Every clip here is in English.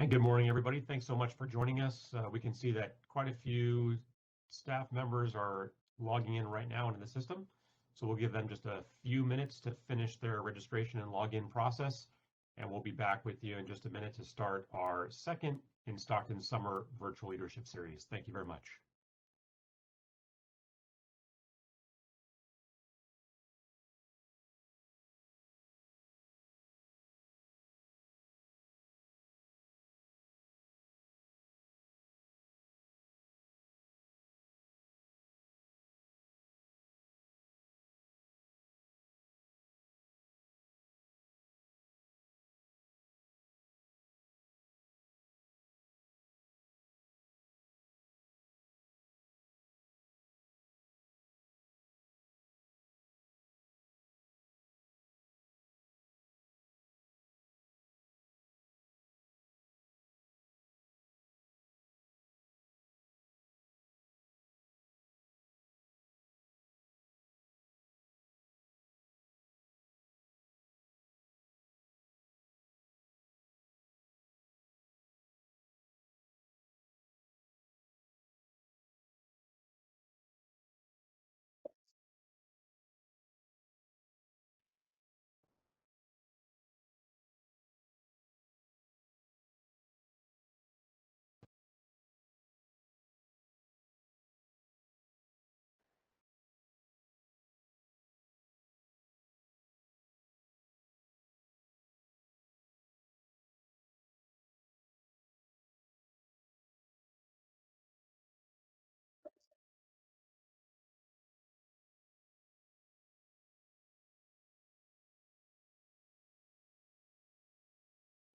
And good morning, everybody. Thanks so much for joining us. We can see that quite a few staff members are logging in right now into the system. So we'll give them just a few minutes to finish their registration and login process. And we'll be back with you in just a minute to start our second in Stockton Summer Virtual Leadership Series. Thank you very much.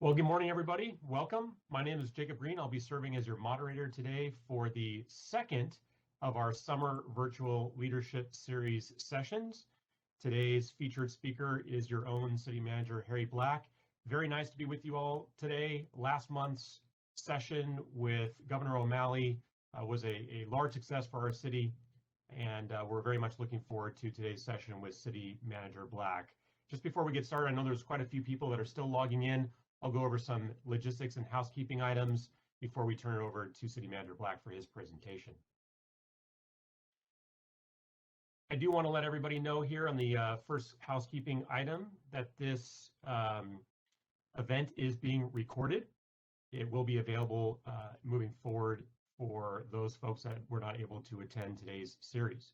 Well, good morning, everybody. Welcome. My name is Jacob Green. I'll be serving as your moderator today for the second of our Summer Virtual Leadership Series sessions. Today's featured speaker is your own City Manager, Harry Black. Very nice to be with you all today. Last month's session with Governor O'Malley was a large success for our city, and we're very much looking forward to today's session with City Manager Black. Just before we get started, I know there's quite a few people that are still logging in. I'll go over some logistics and housekeeping items before we turn it over to City Manager Black for his presentation. I do want to let everybody know here on the first housekeeping item that this event is being recorded. It will be available moving forward for those folks that were not able to attend today's series.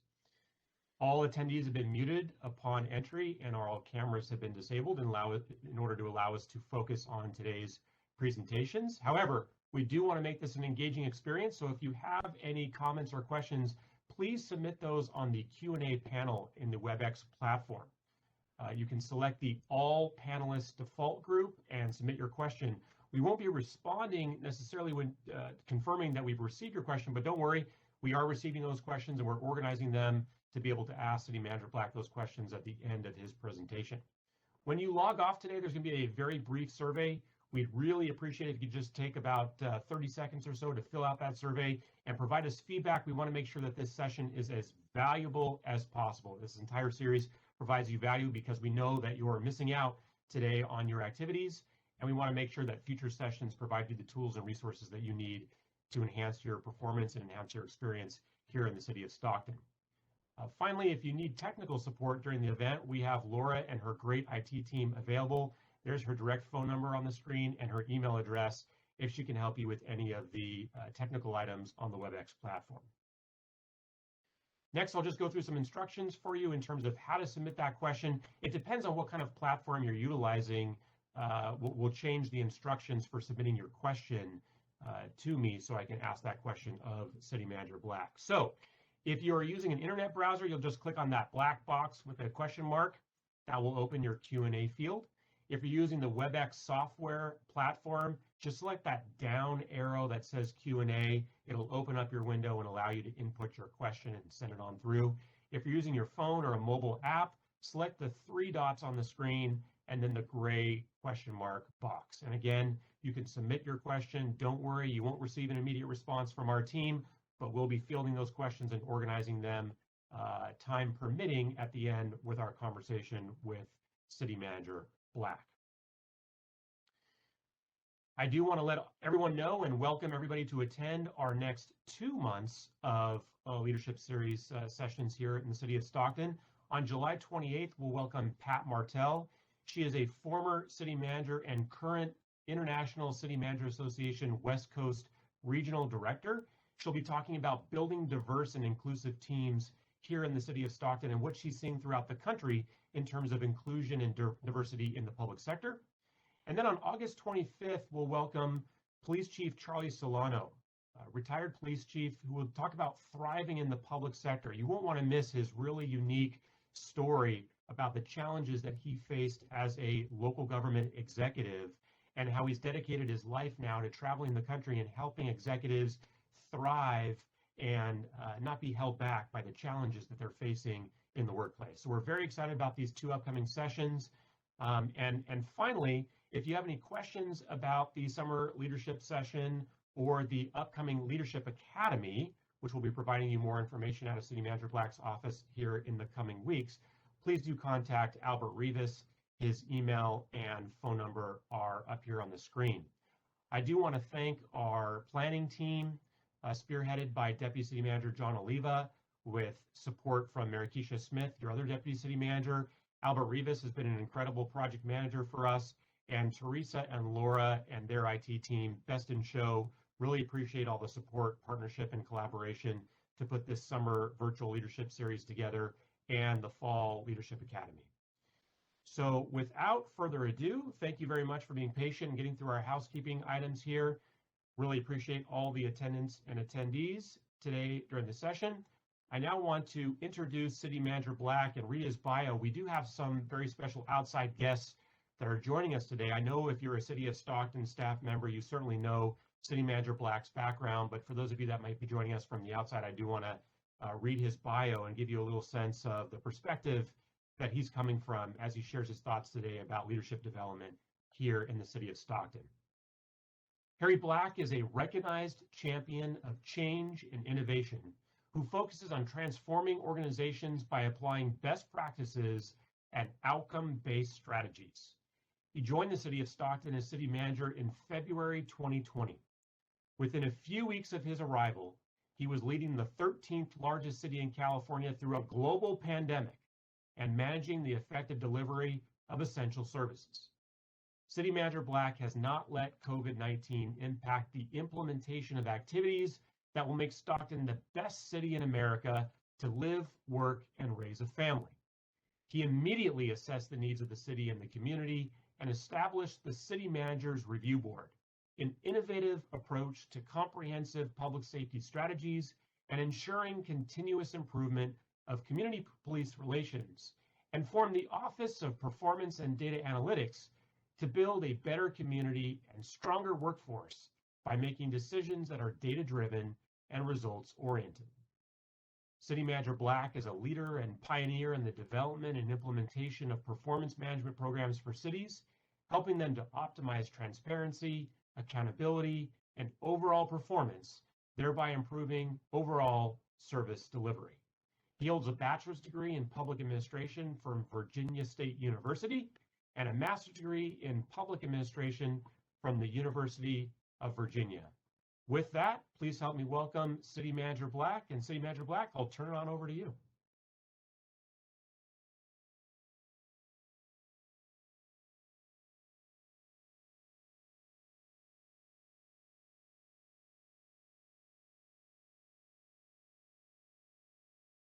All attendees have been muted upon entry, and all cameras have been disabled in order to allow us to focus on today's presentations. However, we do want to make this an engaging experience, so if you have any comments or questions, please submit those on the Q&A panel in the WebEx platform. You can select the All Panelists default group and submit your question. We won't be responding necessarily when confirming that we've received your question, but don't worry, we are receiving those questions and we're organizing them to be able to ask City Manager Black those questions at the end of his presentation. When you log off today, there's going to be a very brief survey. We'd really appreciate it if you could just take about 30 seconds or so to fill out that survey and provide us feedback. We want to make sure that this session is as valuable as possible. This entire series provides you value because we know that you're missing out today on your activities, and we want to make sure that future sessions provide you the tools and resources that you need to enhance your performance and enhance your experience here in the city of Stockton. Finally, if you need technical support during the event, we have Laura and her great IT team available. There's her direct phone number on the screen and her email address if she can help you with any of the technical items on the WebEx platform. Next, I'll just go through some instructions for you in terms of how to submit that question. It depends on what kind of platform you're utilizing. We'll change the instructions for submitting your question to me so I can ask that question of City Manager Black. So, if you're using an internet browser, you'll just click on that black box with a question mark. That will open your Q&A field. If you're using the WebEx software platform, just select that down arrow that says Q&A. It'll open up your window and allow you to input your question and send it on through. If you're using your phone or a mobile app, select the 3 dots on the screen and then the gray question mark box. And again, you can submit your question. Don't worry, you won't receive an immediate response from our team, but we'll be fielding those questions and organizing them time permitting at the end with our conversation with City Manager Black. I do want to let everyone know and welcome everybody to attend our next 2 months of leadership series sessions here in the city of Stockton. On July 28th, we'll welcome Pat Martell. She is a former city manager and current International City Manager Association West Coast Regional Director. She'll be talking about building diverse and inclusive teams here in the city of Stockton and what she's seeing throughout the country in terms of inclusion and diversity in the public sector. And then on August 25th, we'll welcome Police Chief Charlie Solano, retired police chief, who will talk about thriving in the public sector. You won't want to miss his really unique story about the challenges that he faced as a local government executive and how he's dedicated his life now to traveling the country and helping executives thrive and not be held back by the challenges that they're facing in the workplace. So we're very excited about these 2 upcoming sessions. And finally, if you have any questions about the summer leadership session or the upcoming Leadership Academy, which will be providing you more information out of City Manager Black's office here in the coming weeks, please do contact Albert Rivas. His email and phone number are up here on the screen. I do want to thank our planning team, spearheaded by Deputy City Manager John Oliva, with support from Marikisha Smith, your other Deputy City Manager. Albert Rivas has been an incredible project manager for us, and Teresa and Laura and their IT team, best in show. Really appreciate all the support, partnership, and collaboration to put this summer virtual leadership series together and the fall Leadership Academy. So without further ado, thank you very much for being patient and getting through our housekeeping items here. Really appreciate all the attendants and attendees today during the session. I now want to introduce City Manager Black and read his bio. We do have some very special outside guests that are joining us today. I know if you're a City of Stockton staff member, you certainly know City Manager Black's background, but for those of you that might be joining us from the outside, I do want to read his bio and give you a little sense of the perspective that he's coming from as he shares his thoughts today about leadership development here in the city of Stockton. Harry Black is a recognized champion of change and innovation who focuses on transforming organizations by applying best practices and outcome-based strategies. He joined the city of Stockton as city manager in February 2020. Within a few weeks of his arrival, he was leading the 13th largest city in California through a global pandemic and managing the effective delivery of essential services. City Manager Black has not let COVID-19 impact the implementation of activities that will make Stockton the best city in America to live, work, and raise a family. He immediately assessed the needs of the city and the community and established the City Managers Review Board, an innovative approach to comprehensive public safety strategies and ensuring continuous improvement of community police relations, and formed the Office of Performance and Data Analytics to build a better community and stronger workforce by making decisions that are data-driven and results-oriented. City Manager Black is a leader and pioneer in the development and implementation of performance management programs for cities, helping them to optimize transparency, accountability, and overall performance, thereby improving overall service delivery. He holds a bachelor's degree in public administration from Virginia State University and a master's degree in public administration from the University of Virginia. With that, please help me welcome City Manager Black. And City Manager Black, I'll turn it on over to you.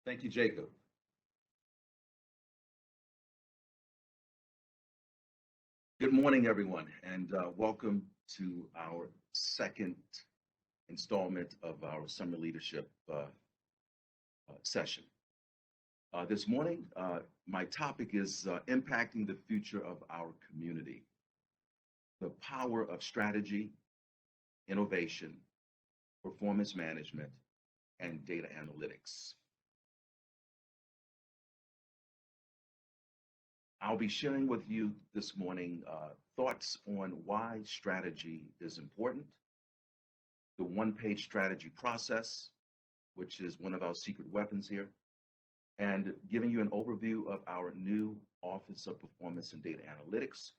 Thank you, Jacob. Good morning, everyone, and welcome to our second installment of our summer leadership session. This morning, my topic is impacting the future of our community, the power of strategy, innovation, performance management, and data analytics. I'll be sharing with you this morning thoughts on why strategy is important, the one-page strategy process, which is one of our secret weapons here, and giving you an overview of our new Office of Performance and Data Analytics,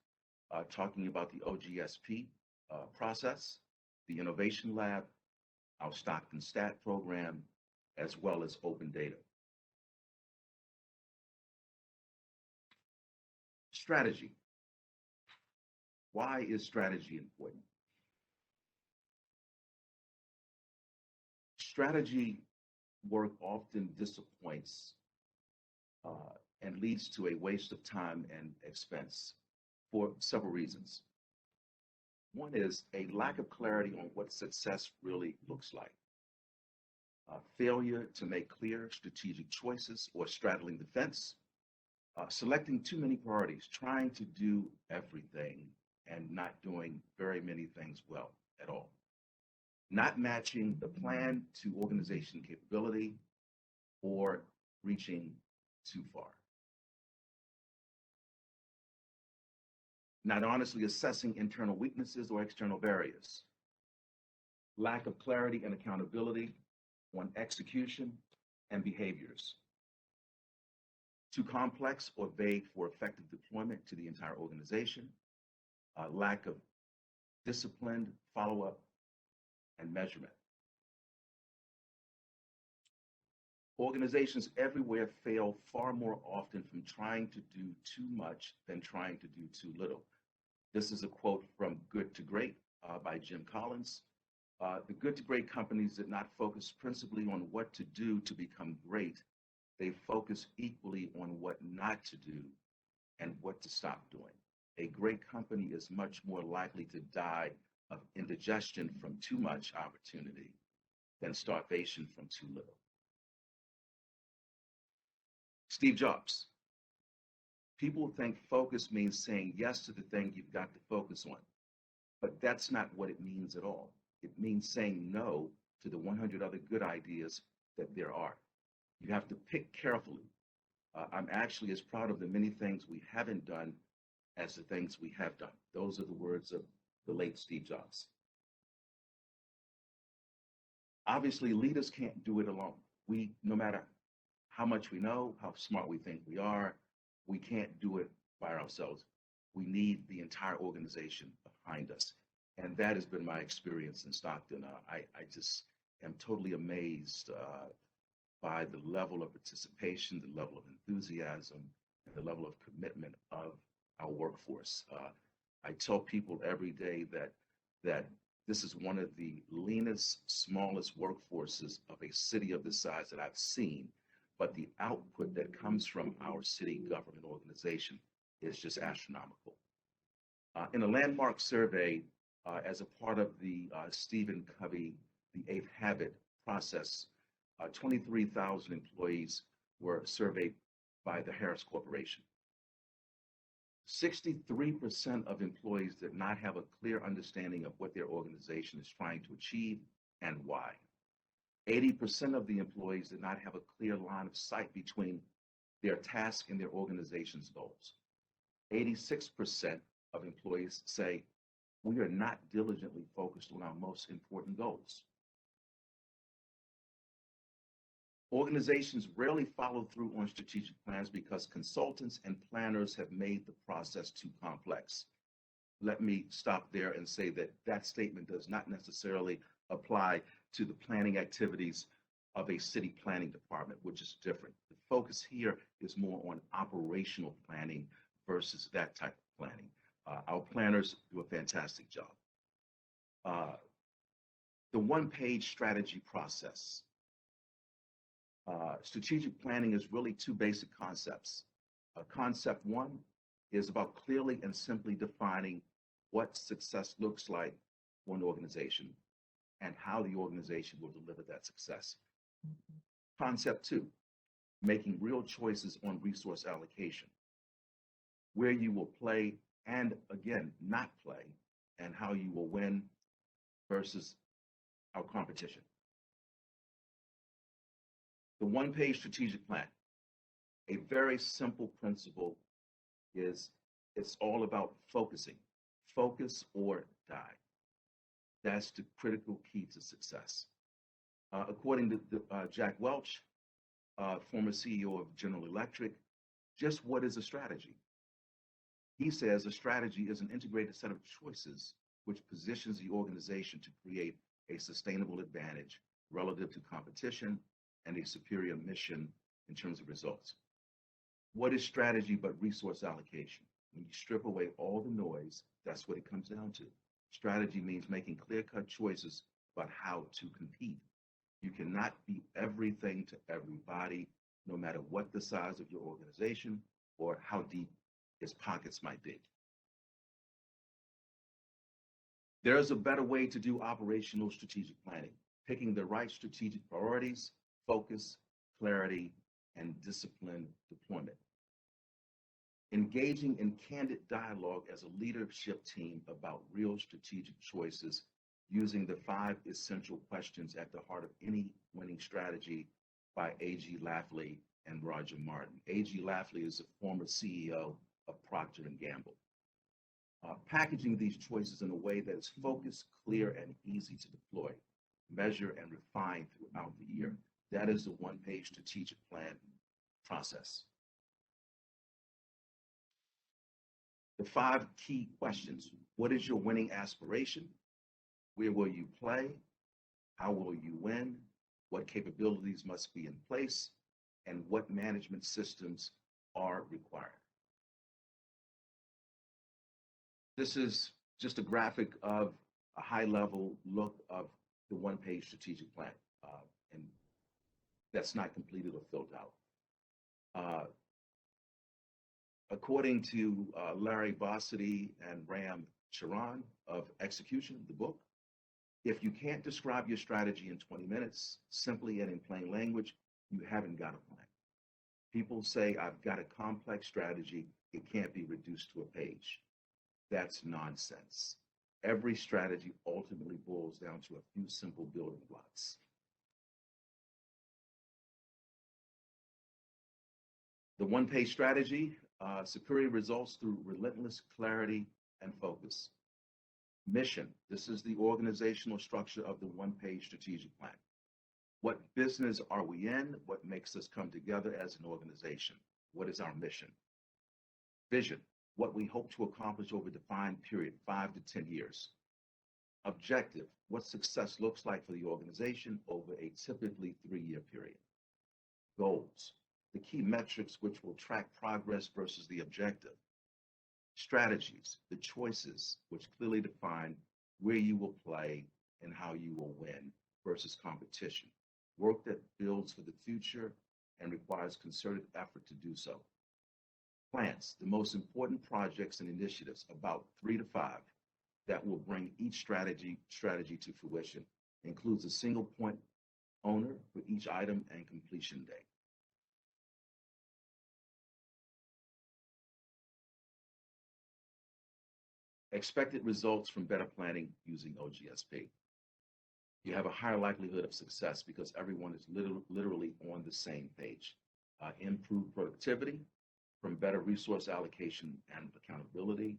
talking about the OGSP process, the Innovation Lab, our Stockton STAT program, as well as open data. Strategy. Why is strategy important? Strategy work often disappoints and leads to a waste of time and expense for several reasons. One is a lack of clarity on what success really looks like. Failure to make clear strategic choices or straddling the fence, selecting too many priorities, trying to do everything and not doing very many things well at all. Not matching the plan to organization capability or reaching too far. Not honestly assessing internal weaknesses or external barriers. Lack of clarity and accountability on execution and behaviors. Too complex or vague for effective deployment to the entire organization. Lack of disciplined follow-up and measurement. Organizations everywhere fail far more often from trying to do too much than trying to do too little. This is a quote from Good to Great by Jim Collins. The good to great companies did not focus principally on what to do to become great. They focus equally on what not to do and what to stop doing. A great company is much more likely to die of indigestion from too much opportunity than starvation from too little. Steve Jobs. People think focus means saying yes to the thing you've got to focus on, but that's not what it means at all. It means saying no to the 100 other good ideas that there are. You have to pick carefully. I'm actually as proud of the many things we haven't done as the things we have done. Those are the words of the late Steve Jobs. Obviously, leaders can't do it alone. No matter how much we know, how smart we think we are, we can't do it by ourselves. We need the entire organization behind us. And that has been my experience in Stockton. I just am totally amazed by the level of participation, the level of enthusiasm, and the level of commitment of our workforce. I tell people every day that this is one of the leanest, smallest workforces of a city of this size that I've seen. But the output that comes from our city government organization is just astronomical. In a landmark survey, as a part of the Stephen Covey, the Eighth Habit process, 23,000 employees were surveyed by the Harris Corporation. 63% of employees did not have a clear understanding of what their organization is trying to achieve and why. 80% of the employees did not have a clear line of sight between their task and their organization's goals. 86% of employees say, we are not diligently focused on our most important goals. Organizations rarely follow through on strategic plans because consultants and planners have made the process too complex. Let me stop there and say that that statement does not necessarily apply to the planning activities of a city planning department, which is different. The focus here is more on operational planning versus that type of planning. Our planners do a fantastic job. The one-page strategy process. Strategic planning is really two basic concepts. Concept one is about clearly and simply defining what success looks like for an organization and how the organization will deliver that success. Concept two, making real choices on resource allocation, where you will play and again, not play, and how you will win versus our competition. The one-page strategic plan, a very simple principle is it's all about focusing. Focus or die. That's the critical key to success. According to Jack Welch, former CEO of General Electric, just what is a strategy? He says a strategy is an integrated set of choices which positions the organization to create a sustainable advantage relative to competition and a superior mission in terms of results. What is strategy but resource allocation? When you strip away all the noise, that's what it comes down to. Strategy means making clear-cut choices about how to compete. You cannot be everything to everybody, no matter what the size of your organization or how deep its pockets might be. There is a better way to do operational strategic planning, picking the right strategic priorities, focus, clarity, and disciplined deployment. Engaging in candid dialogue as a leadership team about real strategic choices using the 5 essential questions at the heart of any winning strategy by A.G. Lafley and Roger Martin. A.G. Lafley is a former CEO of Procter & Gamble. Packaging these choices in a way that is focused, clear, and easy to deploy, measure, and refine throughout the year. That is the one-page strategic plan process. The 5 key questions. What is your winning aspiration? Where will you play? How will you win? What capabilities must be in place? And what management systems are required? This is just a graphic of a high-level look of the one-page strategic plan, and that's not completed or filled out. According to Larry Bossidy and Ram Charan of Execution, the book, if you can't describe your strategy in 20 minutes, simply and in plain language, you haven't got a plan. People say, I've got a complex strategy. It can't be reduced to a page. That's nonsense. Every strategy ultimately boils down to a few simple building blocks. The one-page strategy, superior results through relentless clarity and focus. Mission, this is the organizational structure of the one-page strategic plan. What business are we in? What makes us come together as an organization? What is our mission? Vision, what we hope to accomplish over a defined period, 5 to 10 years. Objective, what success looks like for the organization over a typically 3-year period. Goals, the key metrics which will track progress versus the objective. Strategies, the choices which clearly define where you will play and how you will win versus competition. Work that builds for the future and requires concerted effort to do so. Plans, the most important projects and initiatives, about 3 to 5, that will bring each strategy to fruition. Includes a single point owner for each item and completion date. Expected results from better planning using OGSP. You have a higher likelihood of success because everyone is literally on the same page. Improved productivity from better resource allocation and accountability,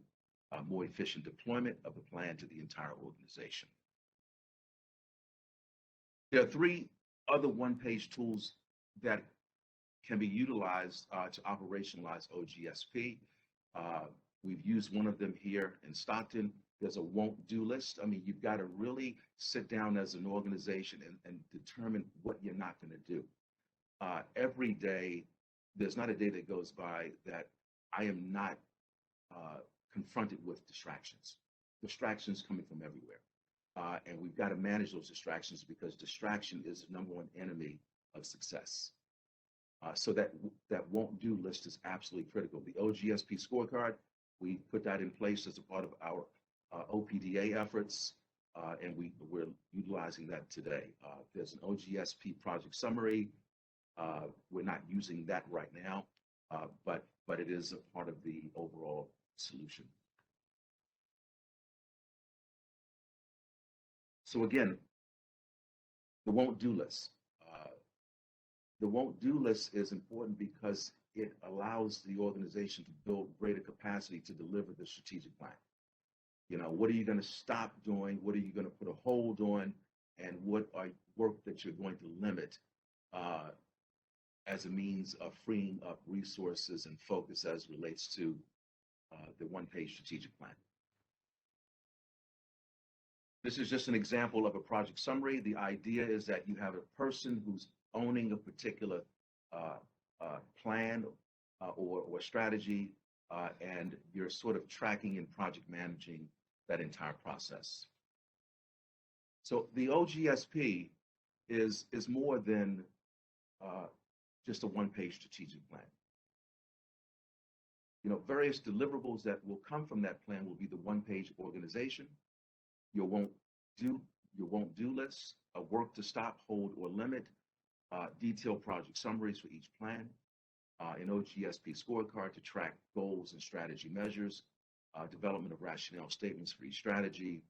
more efficient deployment of the plan to the entire organization. There are 3 other one-page tools that can be utilized to operationalize OGSP. We've used one of them here in Stockton. There's a won't-do list. I mean, you've got to really sit down as an organization and determine what you're not going to do. Every day, there's not a day that goes by that I am not confronted with distractions. Distractions coming from everywhere. And we've got to manage those distractions because distraction is the #1 enemy of success. So that won't-do list is absolutely critical. The OGSP scorecard, we put that in place as a part of our OPDA efforts, and we're utilizing that today. There's an OGSP project summary. We're not using that right now, but it is a part of the overall solution. So again, the won't-do list. The won't-do list is important because it allows the organization to build greater capacity to deliver the strategic plan. You know, what are you going to stop doing? What are you going to put a hold on? And what are work that you're going to limit as a means of freeing up resources and focus as relates to the one-page strategic plan. This is just an example of a project summary. The idea is that you have a person who's owning a particular plan or strategy, and you're sort of tracking and project managing that entire process. So the OGSP is more than just a one-page strategic plan. You know, various deliverables that will come from that plan will be the one-page organization, your won't do lists, a work to stop, hold, or limit, detailed project summaries for each plan, an OGSP scorecard to track goals and strategy measures, development of rationale statements for each strategy,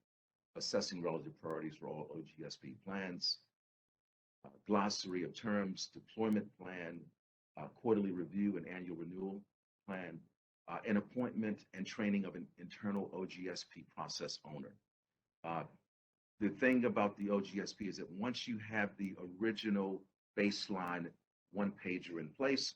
assessing relative priorities for all OGSP plans, glossary of terms, deployment plan, quarterly review and annual renewal plan, and appointment and training of an internal OGSP process owner. The thing about the OGSP is that once you have the original baseline one-pager in place,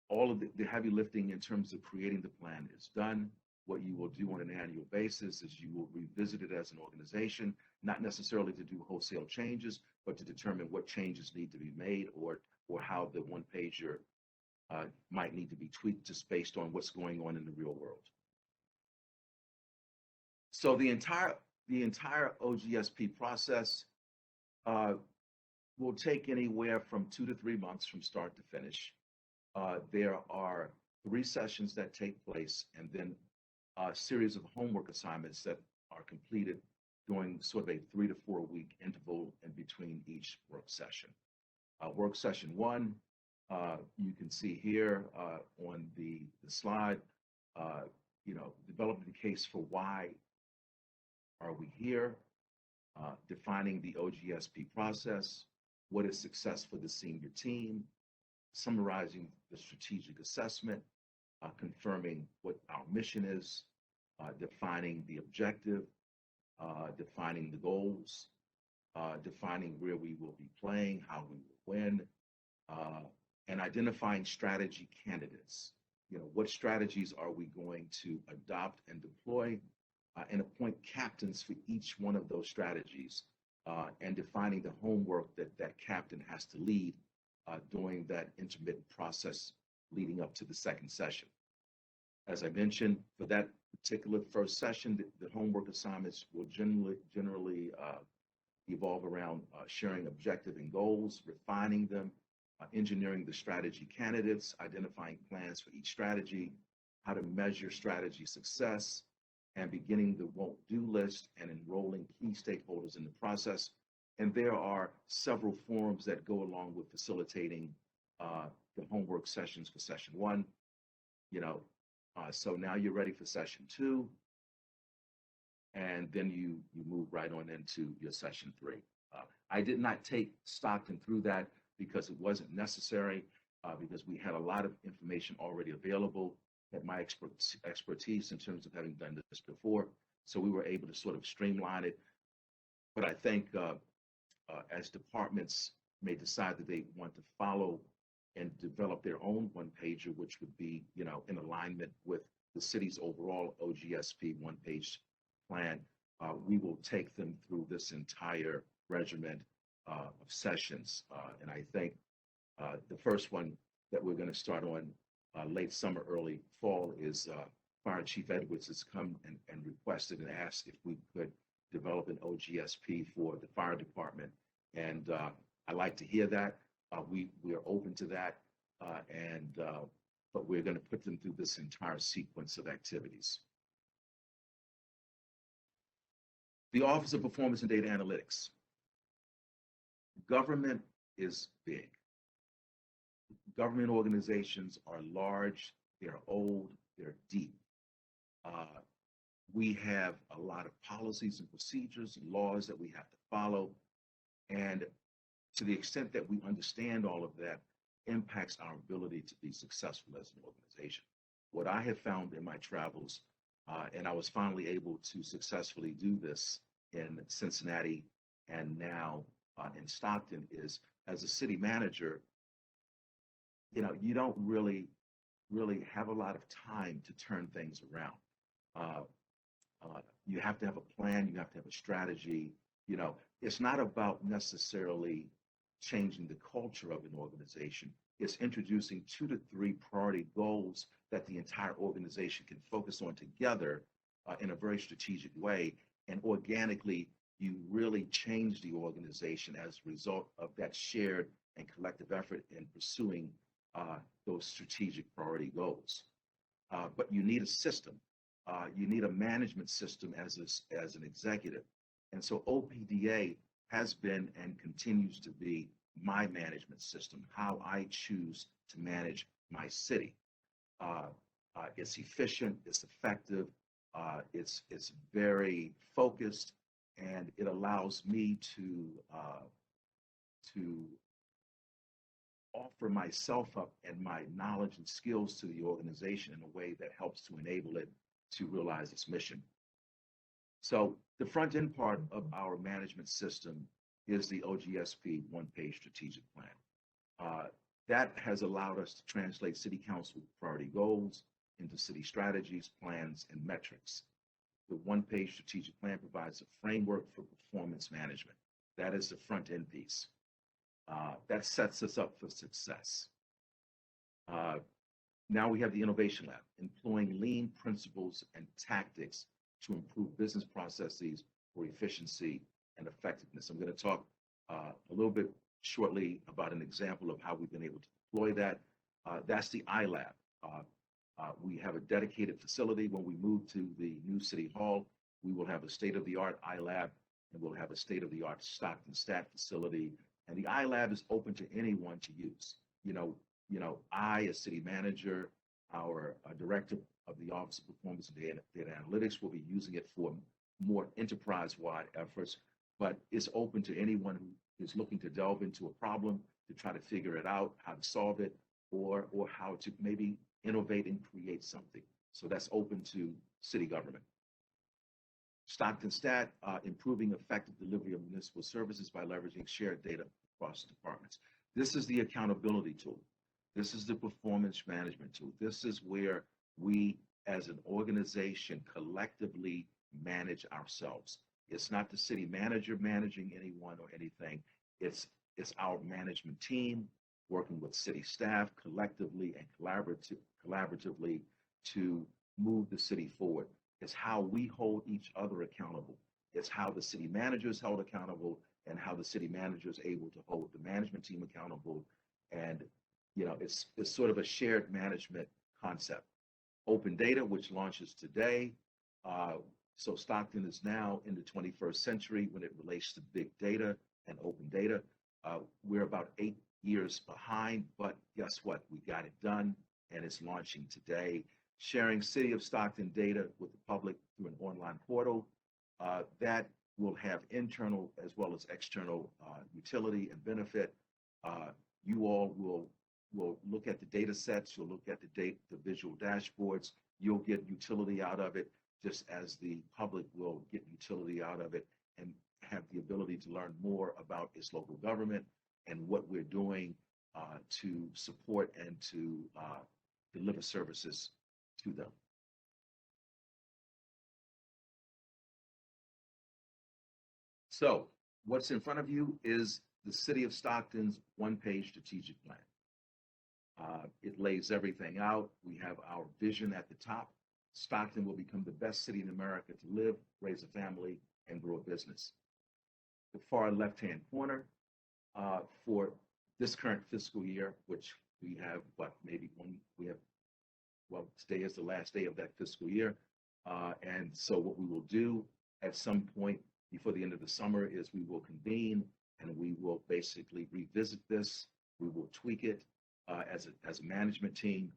all of the heavy lifting in terms of creating the plan is done. What you will do on an annual basis is you will revisit it as an organization, not necessarily to do wholesale changes, but to determine what changes need to be made or how the one-pager might need to be tweaked just based on what's going on in the real world. So the entire OGSP process will take anywhere from 2 to 3 months from start to finish. There are 3 sessions that take place, and then a series of homework assignments that are completed during sort of a 3 to 4 week interval in between each work session. Work session 1, you can see here on the slide, developing the case for why are we here, defining the OGSP process, what is success for the senior team, summarizing the strategic assessment, confirming what our mission is, defining the objective, defining the goals, defining where we will be playing, how we will win, and identifying strategy candidates. What strategies are we going to adopt and deploy, and appoint captains for each one of those strategies, and defining the homework that captain has to lead during that intermittent process leading up to the second session. As I mentioned, for that particular first session, the homework assignments will generally evolve around sharing objective and goals, refining them, engineering the strategy candidates, identifying plans for each strategy, how to measure strategy success, and beginning the won't-do list and enrolling key stakeholders in the process. And there are several forums that go along with facilitating the homework sessions for session 1. So now you're ready for session 2, and then you move right on into your session 3. I did not take Stockton through that because it wasn't necessary, because we had a lot of information already available, had my expertise in terms of having done this before, so we were able to sort of streamline it. But I think as departments may decide that they want to follow and develop their own one-pager, which would be, in alignment with the city's overall OGSP one-page plan, we will take them through this entire regimen of sessions. And I think the first one that we're going to start on late summer, early fall is Fire Chief Edwards has come and requested and asked if we could develop an OGSP for the fire department. And I like to hear that. We are open to that, but we're going to put them through this entire sequence of activities. The Office of Performance and Data Analytics. Government is big. Government organizations are large, they're old, they're deep. We have a lot of policies and procedures and laws that we have to follow. And to the extent that we understand all of that impacts our ability to be successful as an organization. What I have found in my travels, and I was finally able to successfully do this in Cincinnati and now in Stockton, is as a city manager, you don't really have a lot of time to turn things around. You have to have a plan. You have to have a strategy. You know, it's not about necessarily changing the culture of an organization. It's introducing 2 to 3 priority goals that the entire organization can focus on together in a very strategic way. And organically, you really change the organization as a result of that shared and collective effort in pursuing those strategic priority goals. But you need a system. You need a management system as an executive. And so OPDA has been and continues to be my management system, how I choose to manage my city. It's efficient, it's effective, it's very focused, and it allows me to offer myself up and my knowledge and skills to the organization in a way that helps to enable it to realize its mission. So the front end part of our management system is the OGSP one-page strategic plan. That has allowed us to translate City Council priority goals into city strategies, plans, and metrics. The one-page strategic plan provides a framework for performance management. That is the front end piece. That sets us up for success. Now we have the Innovation Lab, employing lean principles and tactics to improve business processes for efficiency and effectiveness. I'm going to talk a little bit shortly about an example of how we've been able to deploy that. That's the iLab. We have a dedicated facility. When we move to the new City Hall, we will have a state-of-the-art iLab, and we'll have a state-of-the-art Stockton Stat facility. And the iLab is open to anyone to use. I, as city manager, our director of the Office of Performance and Data Analytics, will be using it for more enterprise-wide efforts, but it's open to anyone who is looking to delve into a problem, to try to figure it out, how to solve it, or how to maybe innovate and create something. So that's open to city government. Stockton Stat, improving effective delivery of municipal services by leveraging shared data across departments. This is the accountability tool. This is the performance management tool. This is where we, as an organization, collectively manage ourselves. It's not the city manager managing anyone or anything. It's our management team working with city staff collectively and collaboratively to move the city forward. It's how we hold each other accountable. It's how the city manager is held accountable and how the city manager is able to hold the management team accountable. And, it's sort of a shared management concept. Open data, which launches today. So Stockton is now in the 21st century when it relates to big data and open data. We're about 8 years behind, but guess what? We got it done, and it's launching today. Sharing City of Stockton data with the public through an online portal that will have internal as well as external utility and benefit. You all will look at the data sets, you'll look at the visual dashboards, you'll get utility out of it, just as the public will get utility out of it and have the ability to learn more about its local government and what we're doing to support and to deliver services to them. So what's in front of you is the City of Stockton's one-page strategic plan. It lays everything out. We have our vision at the top. Stockton will become the best city in America to live, raise a family, and grow a business. The far left-hand corner for this current fiscal year, which we have, today is the last day of that fiscal year. And so what we will do at some point before the end of the summer is we will convene and we will basically revisit this. We will tweak it as a management team,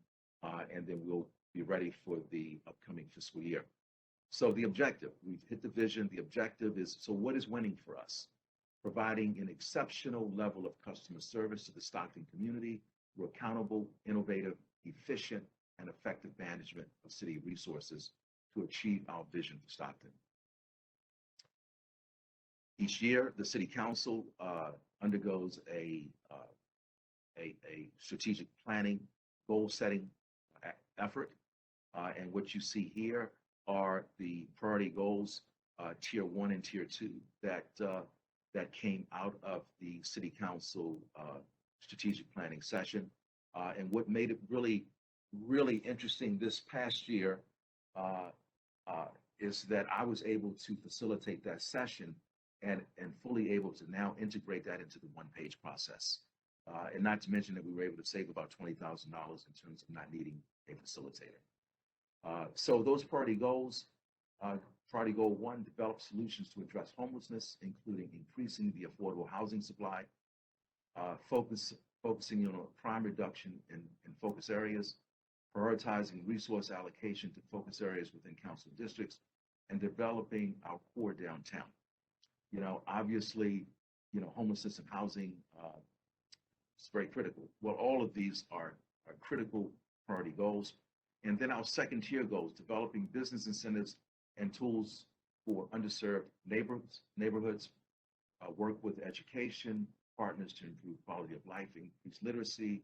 and then we'll be ready for the upcoming fiscal year. So the objective, we've hit the vision. The objective is, so what is winning for us? Providing an exceptional level of customer service to the Stockton community through accountable, innovative, efficient, and effective management of city resources to achieve our vision for Stockton. Each year, the City Council undergoes a strategic planning, goal-setting effort. And what you see here are the priority goals, tier 1 and tier 2, that came out of the City Council strategic planning session. And what made it really, really interesting this past year uh, is that I was able to facilitate that session and fully able to now integrate that into the one-page process. And not to mention that we were able to save about $20,000 in terms of not needing a facilitator. So those priority goals, priority goal 1, develop solutions to address homelessness, including increasing the affordable housing supply, focusing on crime reduction in focus areas, prioritizing resource allocation to focus areas within council districts, and developing our core downtown. Obviously, homelessness and housing is very critical. Well, all of these are critical priority goals. And then our second tier goals, developing business incentives and tools for underserved neighborhoods, work with education partners to improve quality of life, increase literacy,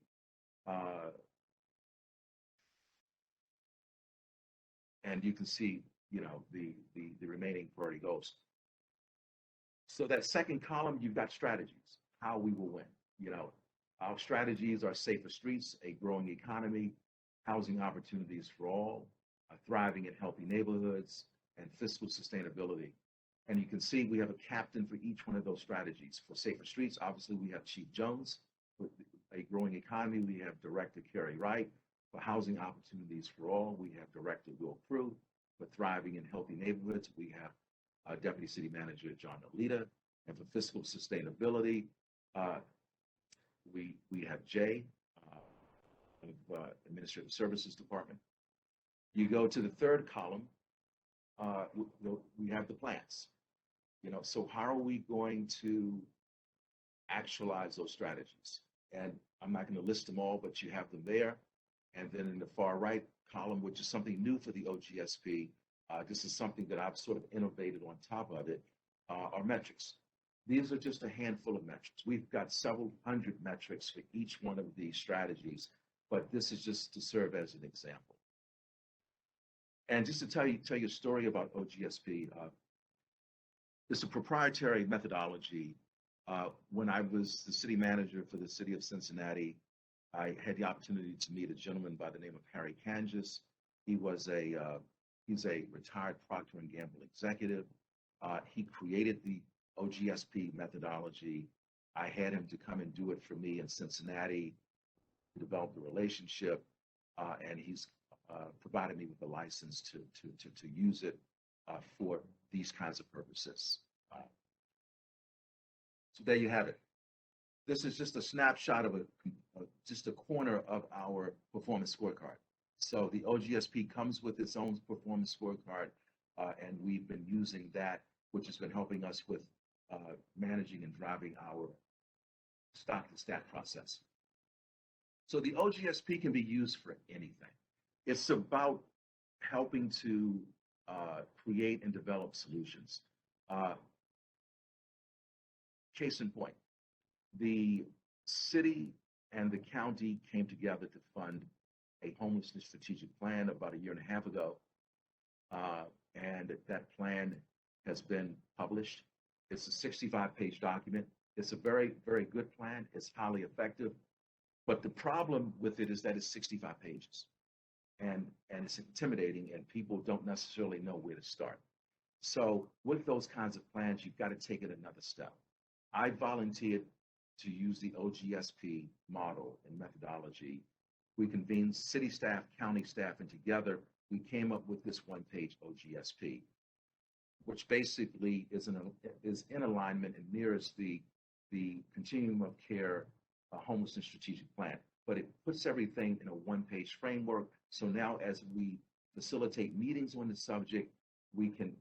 and you can see, the remaining priority goals. So that second column, you've got strategies, how we will win. Our strategies are safer streets, a growing economy, housing opportunities for all, thriving and healthy neighborhoods, and fiscal sustainability. And you can see we have a captain for each one of those strategies. For safer streets, obviously we have Chief Jones. For a growing economy, we have Director Kerry Wright. For housing opportunities for all, we have Director Will Crew. For thriving and healthy neighborhoods, we have Deputy City Manager John Alita. And for fiscal sustainability, we have Jay of Administrative Services Department. You go to the third column, we have the plans. So how are we going to actualize those strategies? And I'm not going to list them all, but you have them there. And then in the far right column, which is something new for the OGSP, this is something that I've sort of innovated on top of it, are metrics. These are just a handful of metrics. We've got several hundred metrics for each one of these strategies, but this is just to serve as an example. And just to tell you a story about OGSP, it's a proprietary methodology. When I was the city manager for the city of Cincinnati, I had the opportunity to meet a gentleman by the name of Harry Kangas. He's a retired Procter & Gamble executive. He created the OGSP methodology. I had him to come and do it for me in Cincinnati, develop the relationship, and he's provided me with a license to use it for these kinds of purposes. So there you have it. This is just a snapshot of just a corner of our performance scorecard. So the OGSP comes with its own performance scorecard, and we've been using that, which has been helping us with managing and driving our Stockton stat process. So the OGSP can be used for anything. It's about helping to create and develop solutions. Case in point, the city and the county came together to fund a homelessness strategic plan about 1.5 years ago. And that plan has been published. It's a 65-page document. It's a very, very good plan. It's highly effective. But the problem with it is that it's 65 pages. And it's intimidating, and people don't necessarily know where to start. So with those kinds of plans, you've got to take it another step. I volunteered to use the OGSP model and methodology. We convened city staff, county staff, and together we came up with this one-page OGSP, which basically is in alignment and mirrors the continuum of care homelessness strategic plan. But it puts everything in a one-page framework. So now as we facilitate meetings on the subject, we can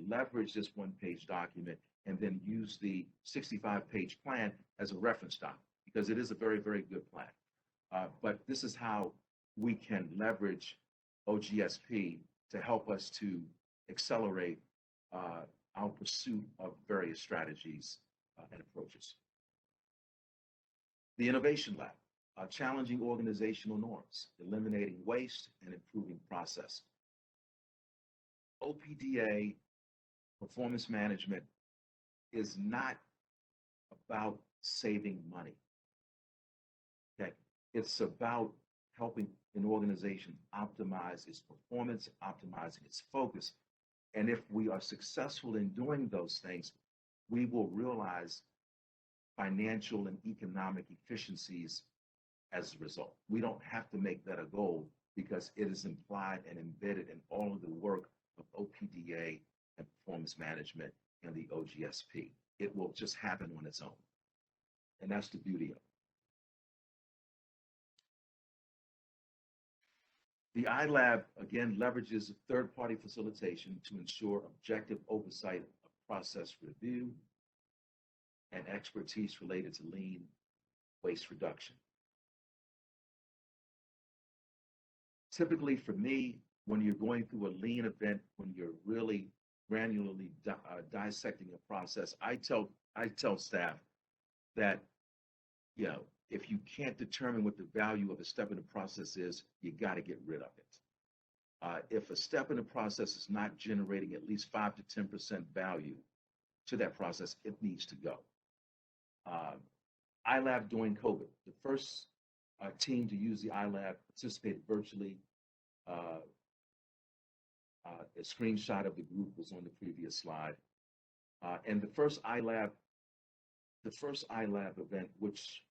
leverage this one-page document and then use the 65-page plan as a reference document, because it is a very, very good plan. But this is how we can leverage OGSP to help us to accelerate our pursuit of various strategies and approaches. The Innovation Lab, challenging organizational norms, eliminating waste, and improving process. OPDA, performance management, is not about saving money. Okay. It's about helping an organization optimize its performance, optimizing its focus. And if we are successful in doing those things, we will realize financial and economic efficiencies as a result. We don't have to make that a goal because it is implied and embedded in all of the work of OPDA and performance management and the OGSP. It will just happen on its own. And that's the beauty of it. The iLab, again, leverages third-party facilitation to ensure objective oversight of process review and expertise related to lean waste reduction. Typically for me, when you're going through a lean event, when you're really granularly dissecting a process, I tell staff that, if you can't determine what the value of a step in the process is, you got to get rid of it. If a step in the process is not generating at least 5 to 10% value to that process, it needs to go. iLab during COVID, the first team to use the iLab participated virtually. A screenshot of the group was on the previous slide. And the first iLab event, which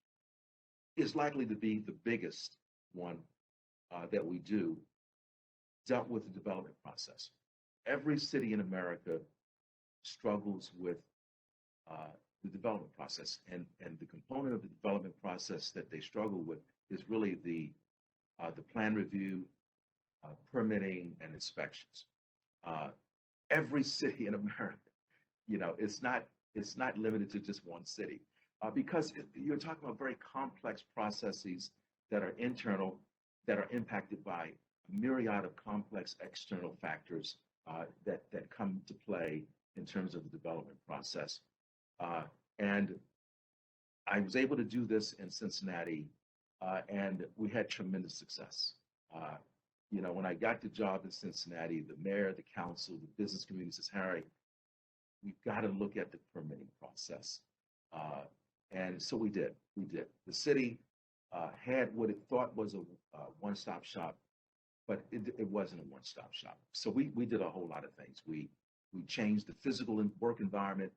is likely to be the biggest one that we do, dealt with the development process. Every city in America struggles with the development process, and the component of the development process that they struggle with is really the plan review, permitting, and inspections. Every city in America, it's not limited to just one city, because you're talking about very complex processes that are internal, that are impacted by a myriad of complex external factors that come to play in terms of the development process. And I was able to do this in Cincinnati, and we had tremendous success. When I got the job in Cincinnati, the mayor, the council, the business community says, Harry, we've got to look at the permitting process. And so we did. The city had what it thought was a one-stop shop, but it wasn't a one-stop shop. So we did a whole lot of things. We changed the physical work environment.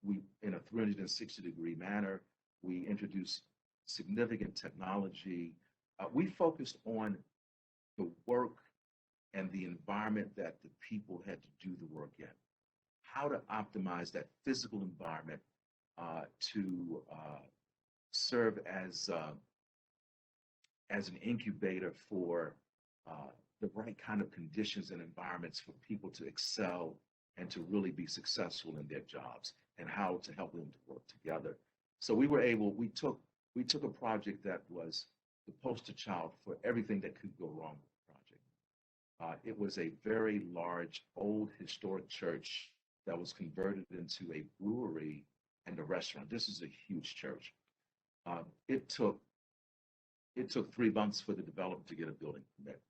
We, in a 360-degree manner, we introduced significant technology. We focused on the work and the environment that the people had to do the work in. How to optimize that physical environment to serve as an incubator for the right kind of conditions and environments for people to excel and to really be successful in their jobs, and how to help them to work together. So we took a project that was the poster child for everything that could go wrong with the project. It was a very large, old, historic church that was converted into a brewery and a restaurant. This is a huge church. It took 3 months for the developer to get a building permit.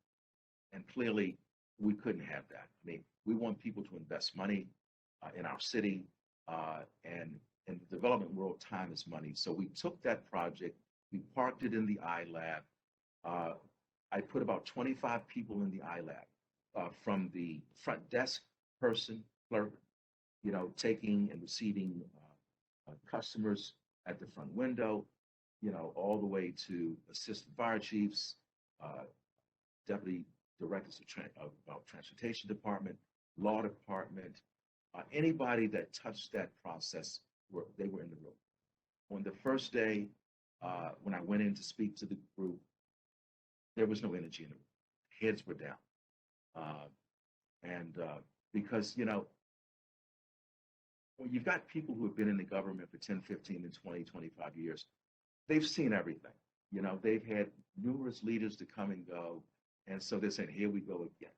And clearly, we couldn't have that. I mean, we want people to invest money in our city, and in the development world, time is money. So we took that project, we parked it in the iLab. I put about 25 people in the iLab, from the front desk person, clerk, taking and receiving customers at the front window, all the way to assistant fire chiefs, deputy directors of transportation department, law department, anybody that touched that process, they were in the room. On the first day, when I went in to speak to the group, there was no energy in the room. Heads were down. Because, when you've got people who have been in the government for 10, 15, and 20, 25 years, they've seen everything. They've had numerous leaders to come and go. And so they're saying, here we go again.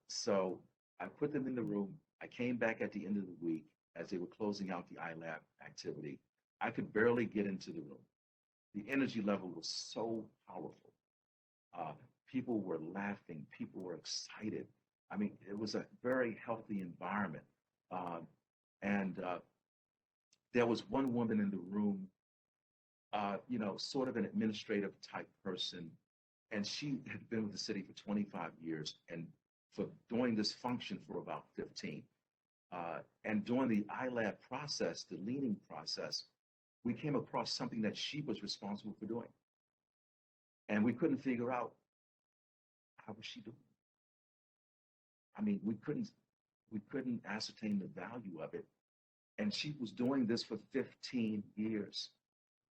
So I put them in the room. I came back at the end of the week as they were closing out the iLab activity. I could barely get into the room. The energy level was so powerful. People were laughing. People were excited. I mean, it was a very healthy environment. And there was one woman in the room, sort of an administrative type person, and she had been with the city for 25 years and for doing this function for about 15. And during the iLab process, the leaning process, we came across something that she was responsible for doing. And we couldn't figure out how was she doing. I mean, we couldn't ascertain the value of it. And she was doing this for 15 years.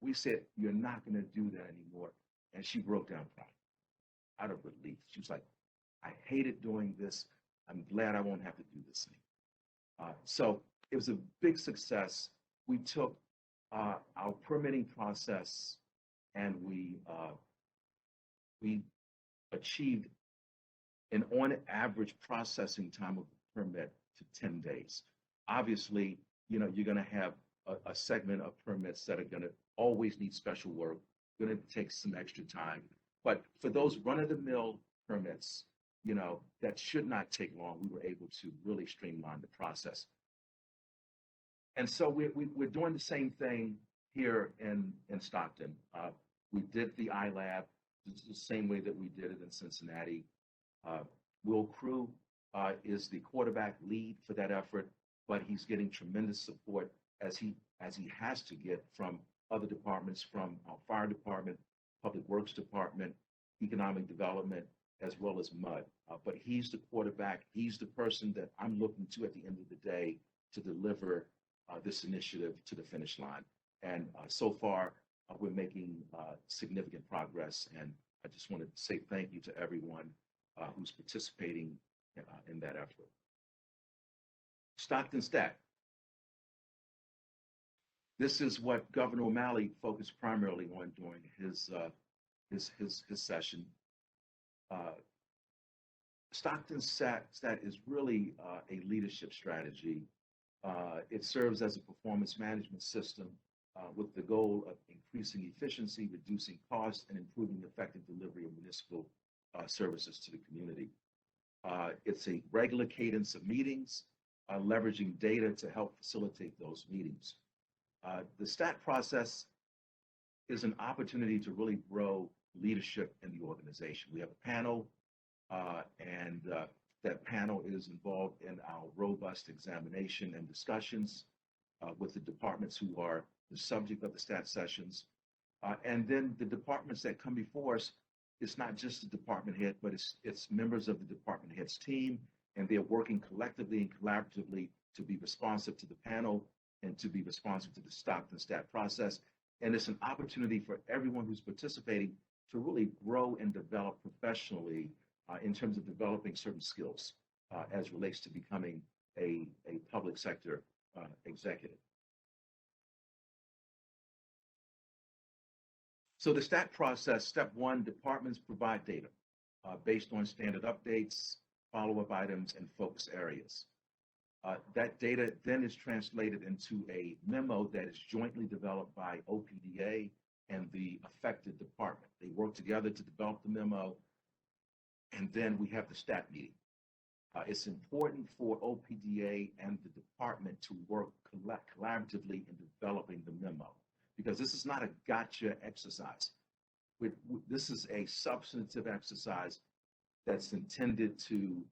We said, you're not going to do that anymore. And she broke down crying out of relief. She was like, I hated doing this. I'm glad I won't have to do this anymore. So it was a big success. We took our permitting process and we achieved an on average processing time of a permit to 10 days. Obviously, you're going to have a segment of permits that are going to always need special work, going to take some extra time. But for those run-of-the-mill permits, that should not take long, we were able to really streamline the process. And so we're doing the same thing here in Stockton. We did the iLab the same way that we did it in Cincinnati. Will Crew is the quarterback lead for that effort, but he's getting tremendous support as he has to get from other departments, from our fire department, public works department, economic development, as well as MUD. But he's the quarterback. He's the person that I'm looking to at the end of the day to deliver this initiative to the finish line. And so far, we're making significant progress. And I just want to say thank you to everyone who's participating in that effort. Stockton Stat. This is what Governor O'Malley focused primarily on during his session. Stockton Stat is really a leadership strategy. It serves as a performance management system with the goal of increasing efficiency, reducing costs, and improving effective delivery of municipal services to the community. It's a regular cadence of meetings, leveraging data to help facilitate those meetings. The STAT process is an opportunity to really grow leadership in the organization. We have a panel, and that panel is involved in our robust examination and discussions with the departments who are the subject of the STAT sessions. And then the departments that come before us, it's not just the department head, but it's members of the department head's team, and they're working collectively and collaboratively to be responsive to the panel and to be responsive to the Stockton STAT process. And it's an opportunity for everyone who's participating to really grow and develop professionally in terms of developing certain skills as relates to becoming a public sector executive. So the STAT process, step one, departments provide data based on standard updates, follow-up items, and focus areas. That data then is translated into a memo that is jointly developed by OPDA and the affected department. They work together to develop the memo, and then we have the STAT meeting. It's important for OPDA and the department to work collaboratively in developing the memo, because this is not a gotcha exercise. This is a substantive exercise that's intended to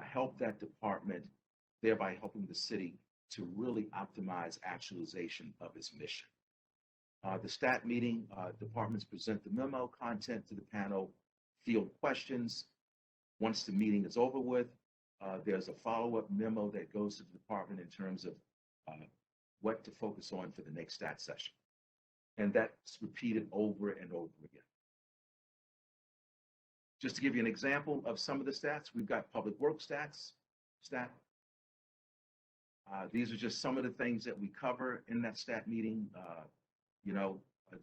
help that department, thereby helping the city to really optimize actualization of its mission. The STAT meeting, departments present the memo content to the panel, field questions. Once the meeting is over with, there's a follow-up memo that goes to the department in terms of what to focus on for the next STAT session. And that's repeated over and over again. Just to give you an example of some of the stats, we've got public works stat. These are just some of the things that we cover in that STAT meeting.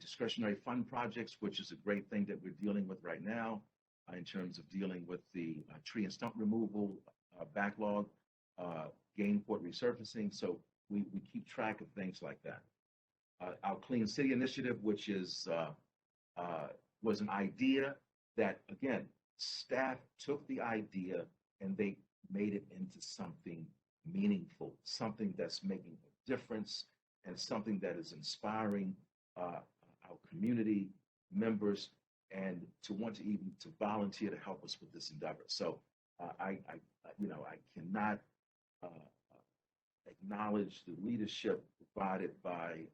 Discretionary fund projects, which is a great thing that we're dealing with right now in terms of dealing with the tree and stump removal backlog, game port resurfacing. So we keep track of things like that. Our Clean City Initiative, which is was an idea that, again, staff took the idea and they made it into something meaningful, something that's making a difference, and something that is inspiring our community members and to want to even to volunteer to help us with this endeavor. So I cannot acknowledge the leadership provided by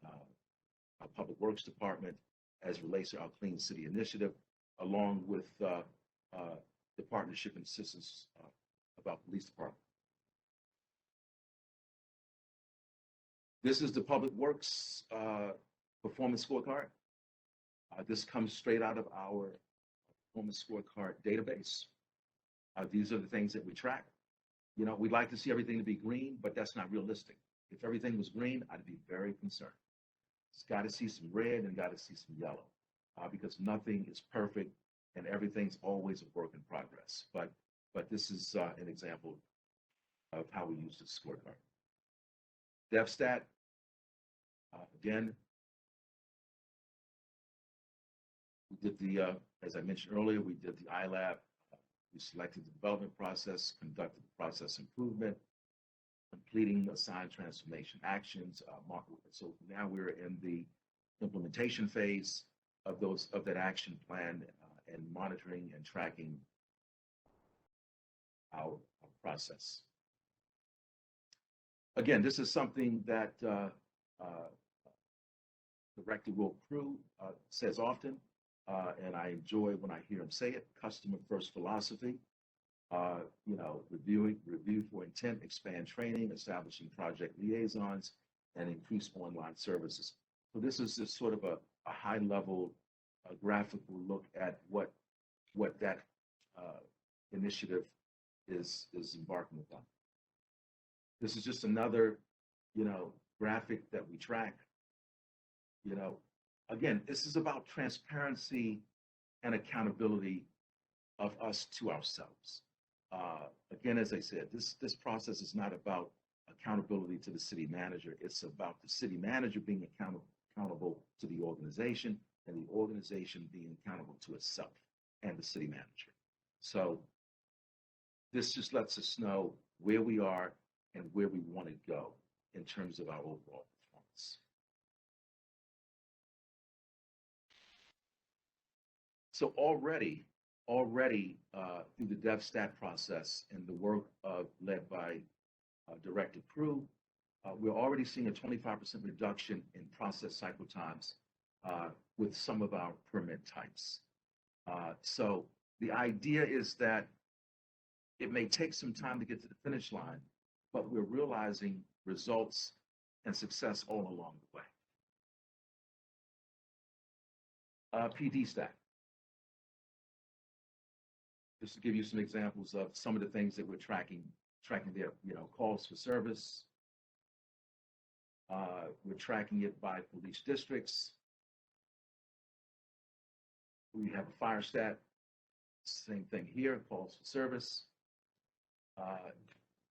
our Public Works Department as relates to our Clean City Initiative, along with the partnership and assistance of our police department. This is the Public Works Performance Scorecard. This comes straight out of our Performance Scorecard database. These are the things that we track. You know, we'd like to see everything to be green, but that's not realistic. If everything was green, I'd be very concerned. It's got to see some red and got to see some yellow because nothing is perfect and everything's always a work in progress. But this is an example of how we use the scorecard. DevStat, again, we did the, as I mentioned earlier, we did the iLab. We selected the development process, conducted the process improvement, completing assigned transformation actions. So now we're in the implementation phase of that action plan and monitoring and tracking our process. Again, this is something that Director Will Crew says often, and I enjoy when I hear him say it: customer first philosophy. Review for intent, expand training, establishing project liaisons, and increase online services. So this is just sort of a high level graphical look at what that initiative is embarking upon. This is just another, graphic that we track. Again, this is about transparency and accountability of us to ourselves. Again, as I said, this process is not about accountability to the city manager. It's about the city manager being accountable to the organization and the organization being accountable to itself and the city manager. So this just lets us know where we are and where we want to go in terms of our overall performance. So already through the DevStat process and the work led by Director Crew, we're already seeing a 25% reduction in process cycle times with some of our permit types. So the idea is that it may take some time to get to the finish line, but we're realizing results and success all along the way. PD stack. Just to give you some examples of some of the things that we're tracking there, calls for service. We're tracking it by police districts. We have a fire stat, same thing here, calls for service.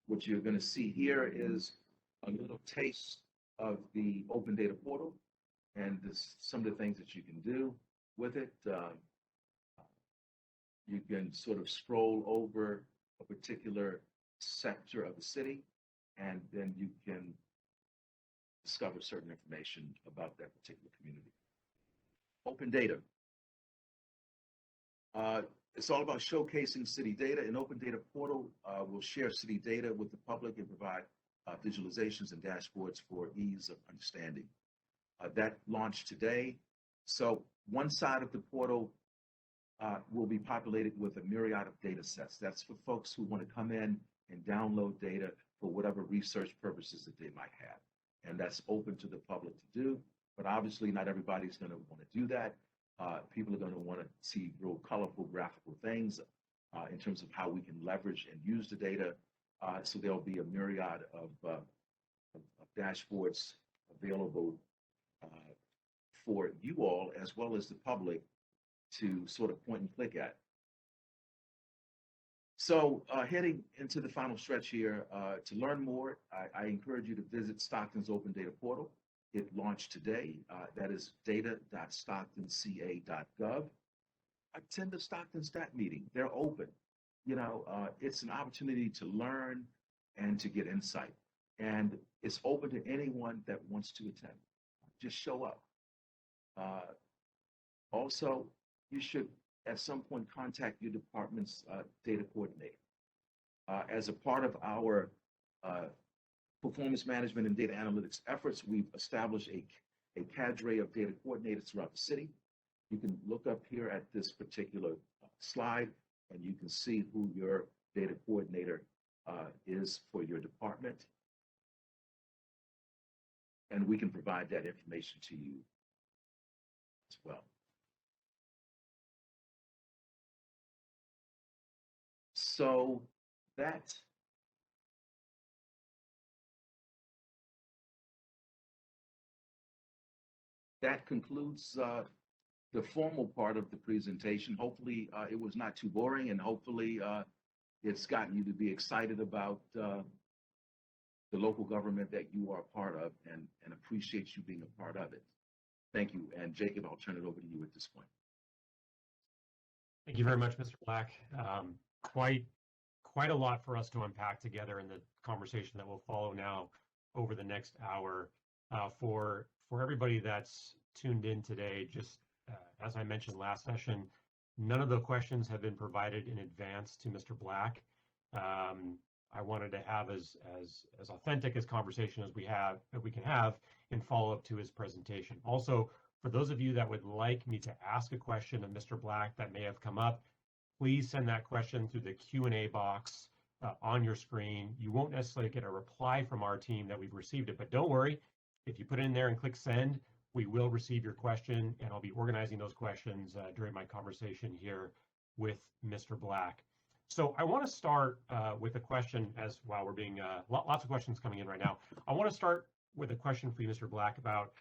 What you're going to see here is a little taste of the open data portal and some of the things that you can do with it. You can sort of scroll over a particular sector of the city, and then you can discover certain information about that particular community. Open data. It's all about showcasing city data. An open data portal will share city data with the public and provide visualizations and dashboards for ease of understanding. That launched today. So one side of the portal will be populated with a myriad of data sets. That's for folks who want to come in and download data for whatever research purposes that they might have. And that's open to the public to do. But obviously, not everybody's going to want to do that. People are going to want to see real colorful graphical things in terms of how we can leverage and use the data. So there'll be a myriad of dashboards available for you all as well as the public to sort of point and click at. So heading into the final stretch here, to learn more, I encourage you to visit Stockton's Open Data Portal. It launched today. That is data.stocktonca.gov. Attend the Stockton Stat meeting. They're open. it's an opportunity to learn and to get insight. And it's open to anyone that wants to attend. Just show up. Also, you should at some point contact your department's data coordinator. As a part of our performance management and data analytics efforts, we've established a cadre of data coordinators throughout the city. You can look up here at this particular slide, and you can see who your data coordinator is for your department. And we can provide that information to you as well. So that concludes the formal part of the presentation. Hopefully it was not too boring, and hopefully it's gotten you to be excited about the local government that you are a part of, and appreciate you being a part of it. Thank you. And Jacob, I'll turn it over to you at this point. Thank you very much, Mr. Black. Quite a lot for us to unpack together in the conversation that will follow now over the next hour. For everybody that's tuned in today, just as I mentioned last session, none of the questions have been provided in advance to Mr. Black. I wanted to have as authentic as conversation as we can have in follow-up to his presentation. Also, for those of you that would like me to ask a question of Mr. Black that may have come up, please send that question through the Q&A box on your screen. You won't necessarily get a reply from our team that we've received it, but don't worry. If you put it in there and click send, we will receive your question, and I'll be organizing those questions during my conversation here with Mr. Black. So I want to start with a question while we're being, lots of questions coming in right now. I want to start with a question for you, Mr. Black, about,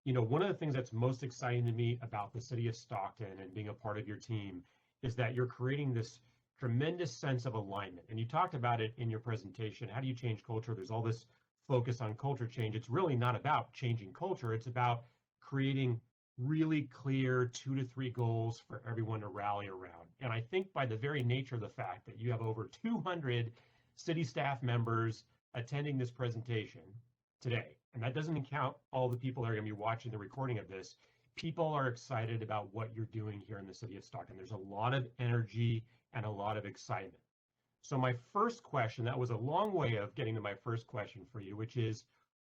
one of the things that's most exciting to me about the city of Stockton and being a part of your team is that you're creating this tremendous sense of alignment. And you talked about it in your presentation. How do you change culture? There's all this focus on culture change. It's really not about changing culture. It's about creating really clear 2 to 3 goals for everyone to rally around. And I think by the very nature of the fact that you have over 200 city staff members attending this presentation today, and that doesn't count all the people that are going to be watching the recording of this, people are excited about what you're doing here in the city of Stockton. There's a lot of energy and a lot of excitement. So my first question, that was a long way of getting to my first question for you, which is,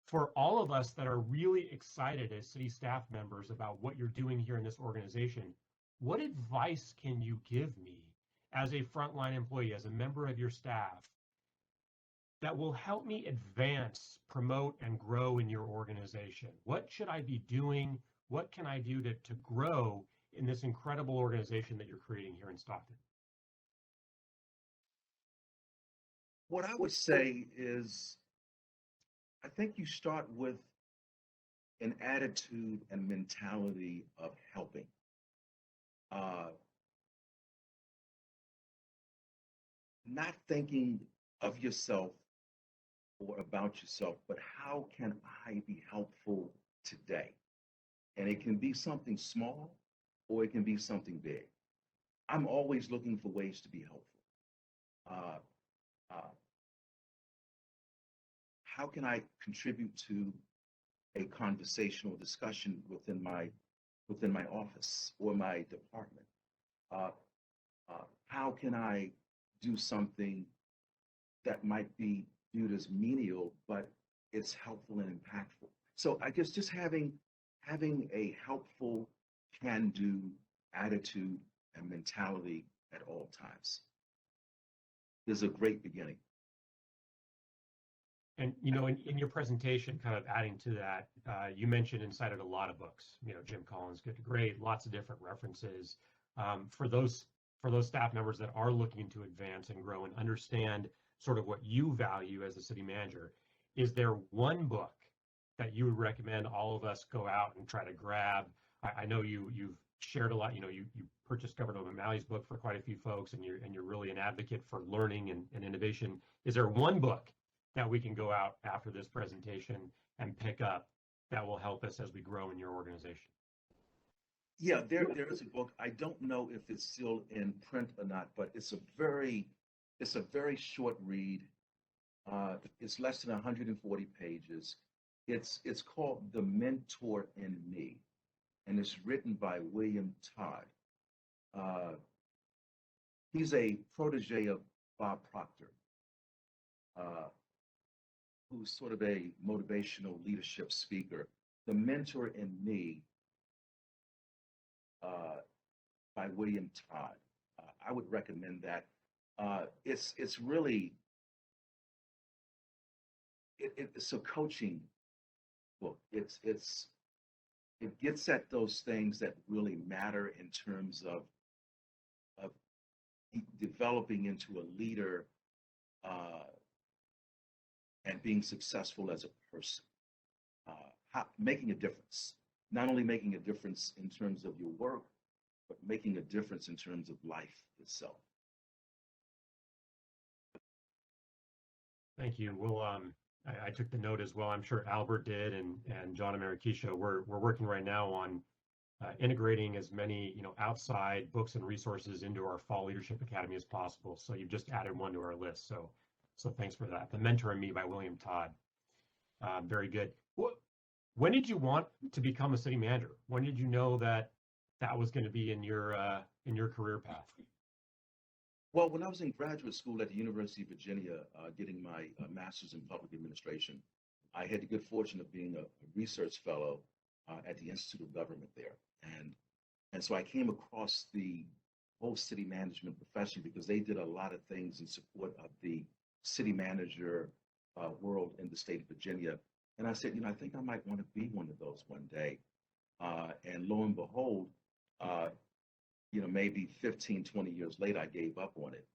for all of us that are really excited as city staff members about what you're doing here in this organization, what advice can you give me as a frontline employee, as a member of your staff, that will help me advance, promote, and grow in your organization? What should I be doing? What can I do to grow in this incredible organization that you're creating here in Stockton? What I would say is, I think you start with an attitude and mentality of helping. Not thinking of yourself or about yourself, but how can I be helpful today? And it can be something small or it can be something big. I'm always looking for ways to be helpful. How can I contribute to a conversational discussion within my office or my department? How can I do something that might be viewed as menial, but it's helpful and impactful? So I guess just having a helpful, can-do attitude and mentality at all times is a great beginning. And, in your presentation, kind of adding to that, you mentioned and cited a lot of books, Jim Collins, Good to Great, lots of different references. For those staff members that are looking to advance and grow and understand sort of what you value as a city manager, is there one book that you would recommend all of us go out and try to grab? I know you've shared a lot. You purchased Governor O'Malley's book for quite a few folks, and you're really an advocate for learning and innovation. Is there one book that we can go out after this presentation and pick up that will help us as we grow in your organization? Yeah, there is a book. I don't know if it's still in print or not, but it's a very short read. It's less than 140 pages. It's called The Mentor in Me, and it's written by William Todd. Uh, he's a protege of Bob Proctor, uh, who's sort of a motivational leadership speaker. The Mentor in Me uh, by William Todd. I would recommend that. It's really it's a coaching book. It gets at those things that really matter in terms of developing into a leader uh, and being successful as a person, making a difference. Not only making a difference in terms of your work, but making a difference in terms of life itself. Thank you. Well, I took the note as well. I'm sure Albert did, and John and Marikisha. We're working right now on integrating as many outside books and resources into our Fall Leadership Academy as possible. So you've just added one to our list. So thanks for that. The Mentor in Me by William Todd. Very good. When did you want to become a city manager? When did you know that that was going to be in your career path? Well, when I was in graduate school at the University of Virginia, getting my master's in public administration, I had the good fortune of being a research fellow at the Institute of Government there, and so I came across the whole city management profession because they did a lot of things in support of the city manager world in the state of Virginia. And I said, I think I might want to be one of those one day. And lo and behold, maybe 15, 20 years later, I gave up on it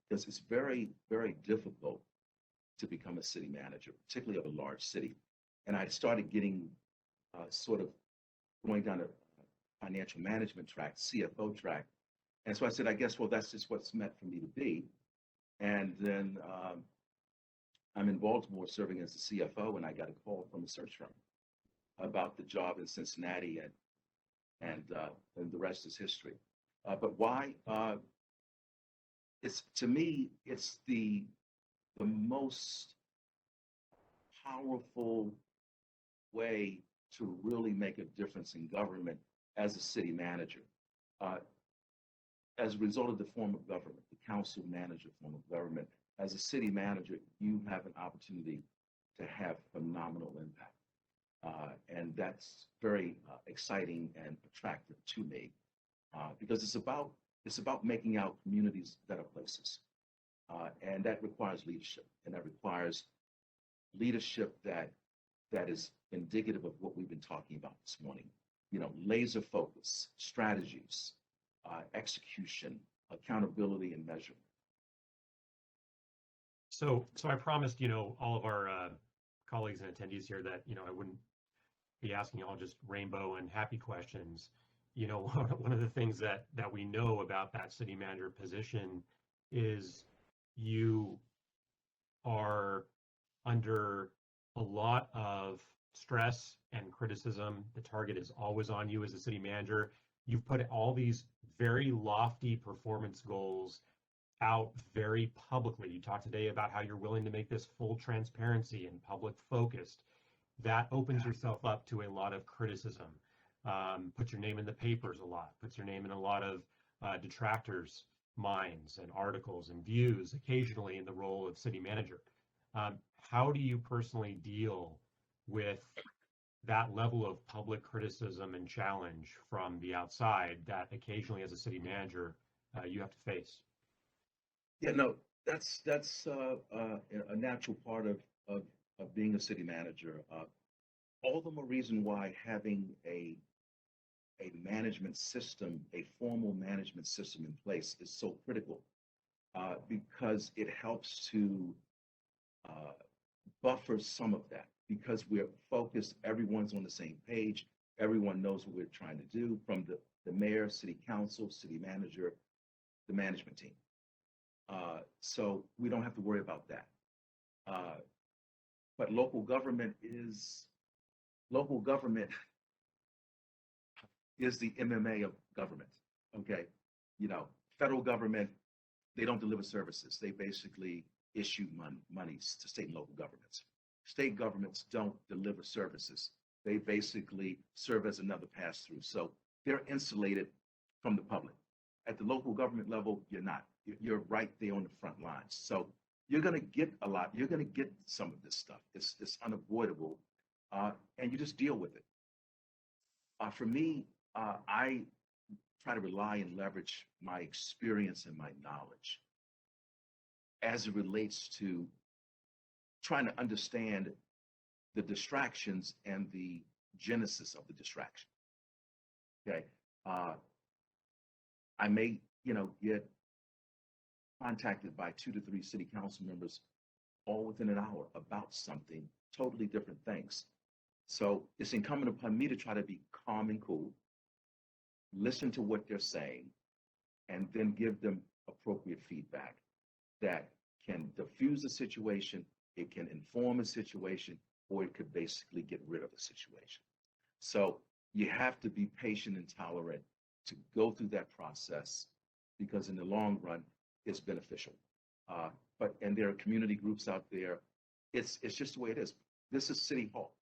because it's very, very difficult to become a city manager, particularly of a large city. And I started getting sort of going down a financial management track, CFO track. And so I said, I guess, well, that's just what's meant for me to be. And then I'm in Baltimore serving as the CFO, and I got a call from a search firm about the job in Cincinnati, and the rest is history. But why? It's to me, it's the most powerful way to really make a difference in government as a city manager. As a result of the form of government, the council manager form of government, as a city manager, you have an opportunity to have phenomenal impact. And that's very exciting and attractive to me because it's about making our communities better places. And that requires leadership, and that requires leadership that is indicative of what we've been talking about this morning. Laser focus, strategies, execution, accountability, and measurement. So I promised, all of our colleagues and attendees here that, I wouldn't be asking all just rainbow and happy questions. One of the things that we know about that city manager position is you are under a lot of stress and criticism. The target is always on you as a city manager. You've put all these very lofty performance goals out very publicly. You talked today about how you're willing to make this full transparency and public focused. That opens yourself up to a lot of criticism. Puts your name in the papers a lot, puts your name in a lot of detractors' minds and articles and views, occasionally in the role of city manager. How do you personally deal with that level of public criticism and challenge from the outside that occasionally as a city manager you have to face? Yeah, no, that's a natural part of being a city manager. All the more reason why having a management system, a formal management system in place is so critical because it helps to buffer some of that because we're focused, everyone's on the same page, everyone knows what we're trying to do from the mayor, city council, city manager, the management team. So we don't have to worry about that. But local government is the MMA of government. Okay, federal government, they don't deliver services. They basically issue monies to state and local governments. State governments don't deliver services. They basically serve as another pass through. So they're insulated from the public. At the local government level, you're not. You're right there on the front lines. So you're going to get a lot. You're going to get some of this stuff. It's unavoidable, and you just deal with it. For me, I try to rely and leverage my experience and my knowledge as it relates to trying to understand the distractions and the genesis of the distraction. Okay. I may, get contacted by 2 to 3 city council members all within an hour about something, totally different things. So it's incumbent upon me to try to be calm and cool, listen to what they're saying, and then give them appropriate feedback that can diffuse the situation, it can inform a situation, or it could basically get rid of the situation. So you have to be patient and tolerant to go through that process, because in the long run, it's beneficial. And there are community groups out there. It's just the way it is. This is City Hall.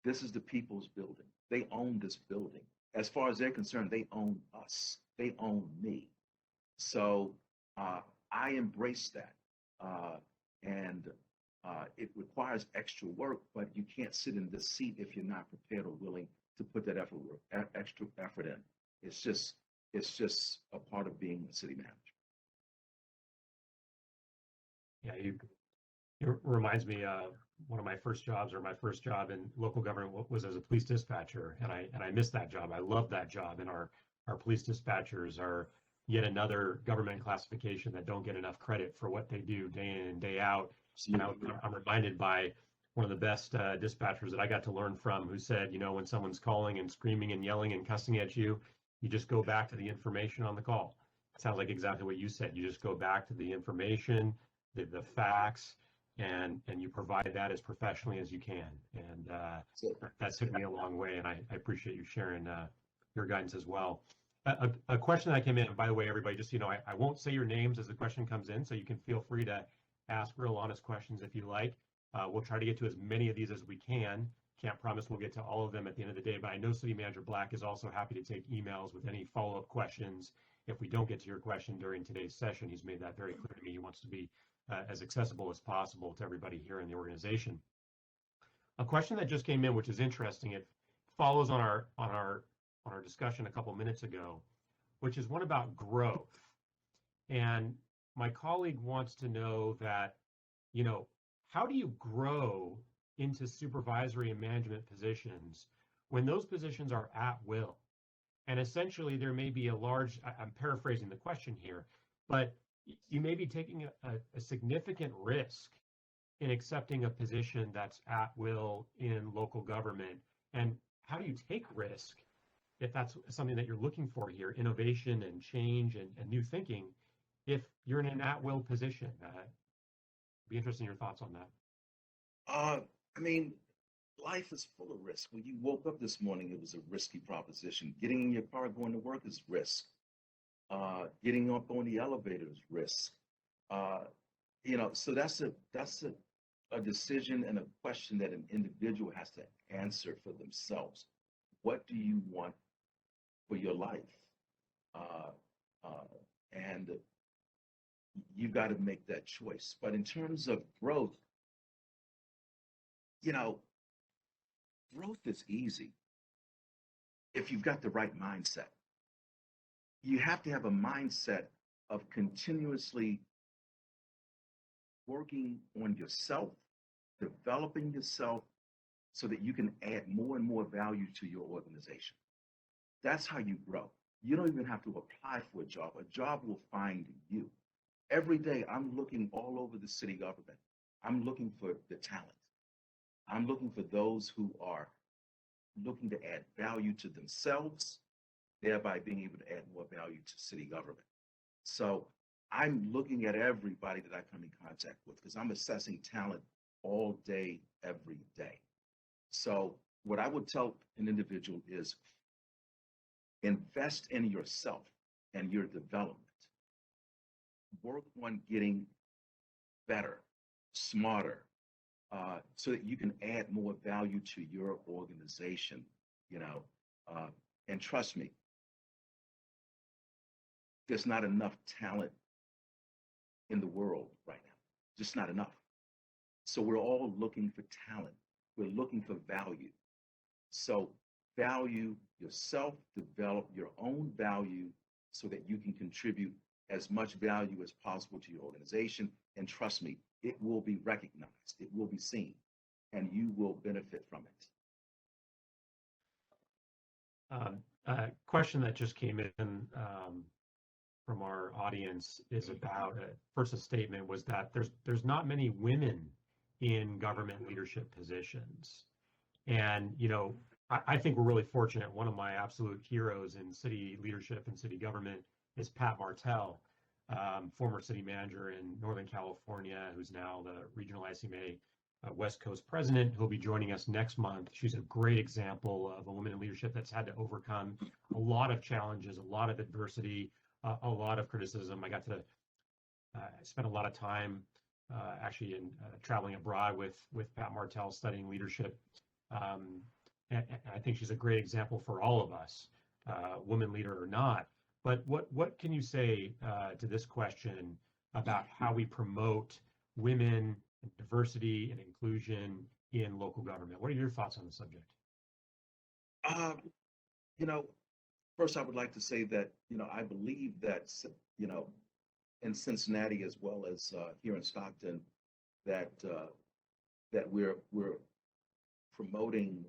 This is the people's building. They own this building. As far as they're concerned, they own us. They own me. So I embrace that. And it requires extra work, but you can't sit in this seat if you're not prepared or willing to put that extra effort in. It's just a part of being a city manager. Yeah, it reminds me one of my first jobs, or my first job in local government, was as a police dispatcher, and I missed that job. I love that job, and our police dispatchers are yet another government classification that don't get enough credit for what they do day in and day out. And I'm reminded by one of the best dispatchers that I got to learn from, who said, when someone's calling and screaming and yelling and cussing at you, you just go back to the information on the call. It sounds like exactly what you said. You just go back to the information, the facts, and you provide that as professionally as you can. And that's took me a long way, and I appreciate you sharing your guidance as well. A question that came in, and by the way, everybody, just I won't say your names as the question comes in, so you can feel free to ask real honest questions if you like. We'll try to get to as many of these as we can. Can't promise we'll get to all of them at the end of the day, but I know City Manager Black is also happy to take emails with any follow-up questions. If we don't get to your question during today's session, he's made that very clear to me. He wants to be as accessible as possible to everybody here in the organization. A question that just came in, which is interesting, it follows on our discussion a couple minutes ago, which is one about growth. And my colleague wants to know that, how do you grow into supervisory and management positions when those positions are at will? And essentially there may be I'm paraphrasing the question here, but you may be taking a significant risk in accepting a position that's at will in local government. And how do you take risk, if that's something that you're looking for here, innovation and change and new thinking, if you're in an at-will position? Be interested in your thoughts on that. Life is full of risk. When you woke up this morning, it was a risky proposition. Getting in your car, going to work is risk. Getting up on the elevator is risk. So that's a decision and a question that an individual has to answer for themselves. What do you want for your life? And you got to make that choice. But in terms of growth, growth is easy if you've got the right mindset. You have to have a mindset of continuously working on yourself, developing yourself, so that you can add more and more value to your organization. That's how you grow. You don't even have to apply for a job. A job will find you. Every day, I'm looking all over the city government. I'm looking for the talent. I'm looking for those who are looking to add value to themselves, thereby being able to add more value to city government. So I'm looking at everybody that I come in contact with, because I'm assessing talent all day, every day. So what I would tell an individual is Invest in yourself and your development. Work on getting better, smarter, so that you can add more value to your organization, you know. And trust me, there's not enough talent in the world right now, just not enough. So we're all looking for talent. We're looking for value. So value yourself, develop your own value so that you can contribute as much value as possible to your organization. And trust me, it will be recognized, it will be seen, and you will benefit from it. Question that just came in from our audience is about first, a statement was that there's not many women in government leadership positions, and I think we're really fortunate. One of my absolute heroes in city leadership and city government is Pat Martell, former city manager in Northern California, who's now the regional ICMA West Coast president, who'll be joining us next month. She's a great example of a woman in leadership that's had to overcome a lot of challenges, a lot of adversity, a lot of criticism. I got to spend a lot of time actually in traveling abroad with Pat Martell, studying leadership. And I think she's a great example for all of us, woman leader or not. But what can you say to this question about how we promote women and diversity and inclusion in local government? What are your thoughts on the subject? First I would like to say that, I believe that, in Cincinnati as well as here in Stockton, that we're promoting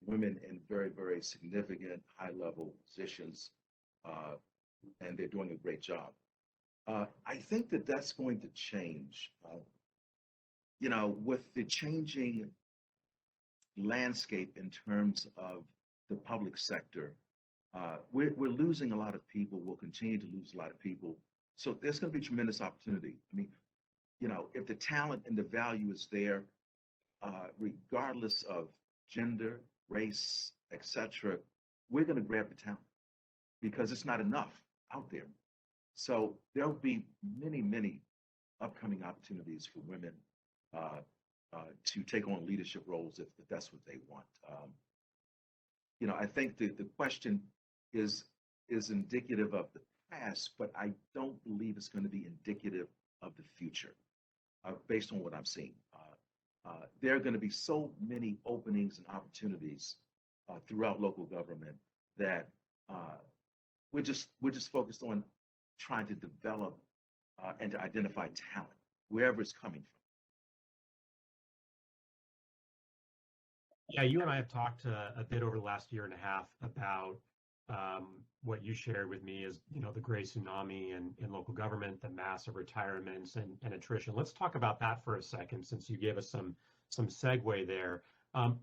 women in very, very significant high-level positions, and they're doing a great job. I think that that's going to change. With the changing landscape in terms of the public sector, we're losing a lot of people. We'll continue to lose a lot of people. So there's going to be tremendous opportunity. I mean, if the talent and the value is there, regardless of gender, race, etc., we're going to grab the talent because it's not enough out there. So there'll be many, many upcoming opportunities for women to take on leadership roles if that's what they want. I think the question is indicative of the past, but I don't believe it's going to be indicative of the future based on what I'm seeing. There are going to be so many openings and opportunities throughout local government that we're just focused on trying to develop and to identify talent wherever it's coming from. Yeah, you and I have talked a bit over the last year and a half about what you shared with me is, the gray tsunami in local government, the massive retirements and attrition. Let's talk about that for a second, since you gave us some segue there.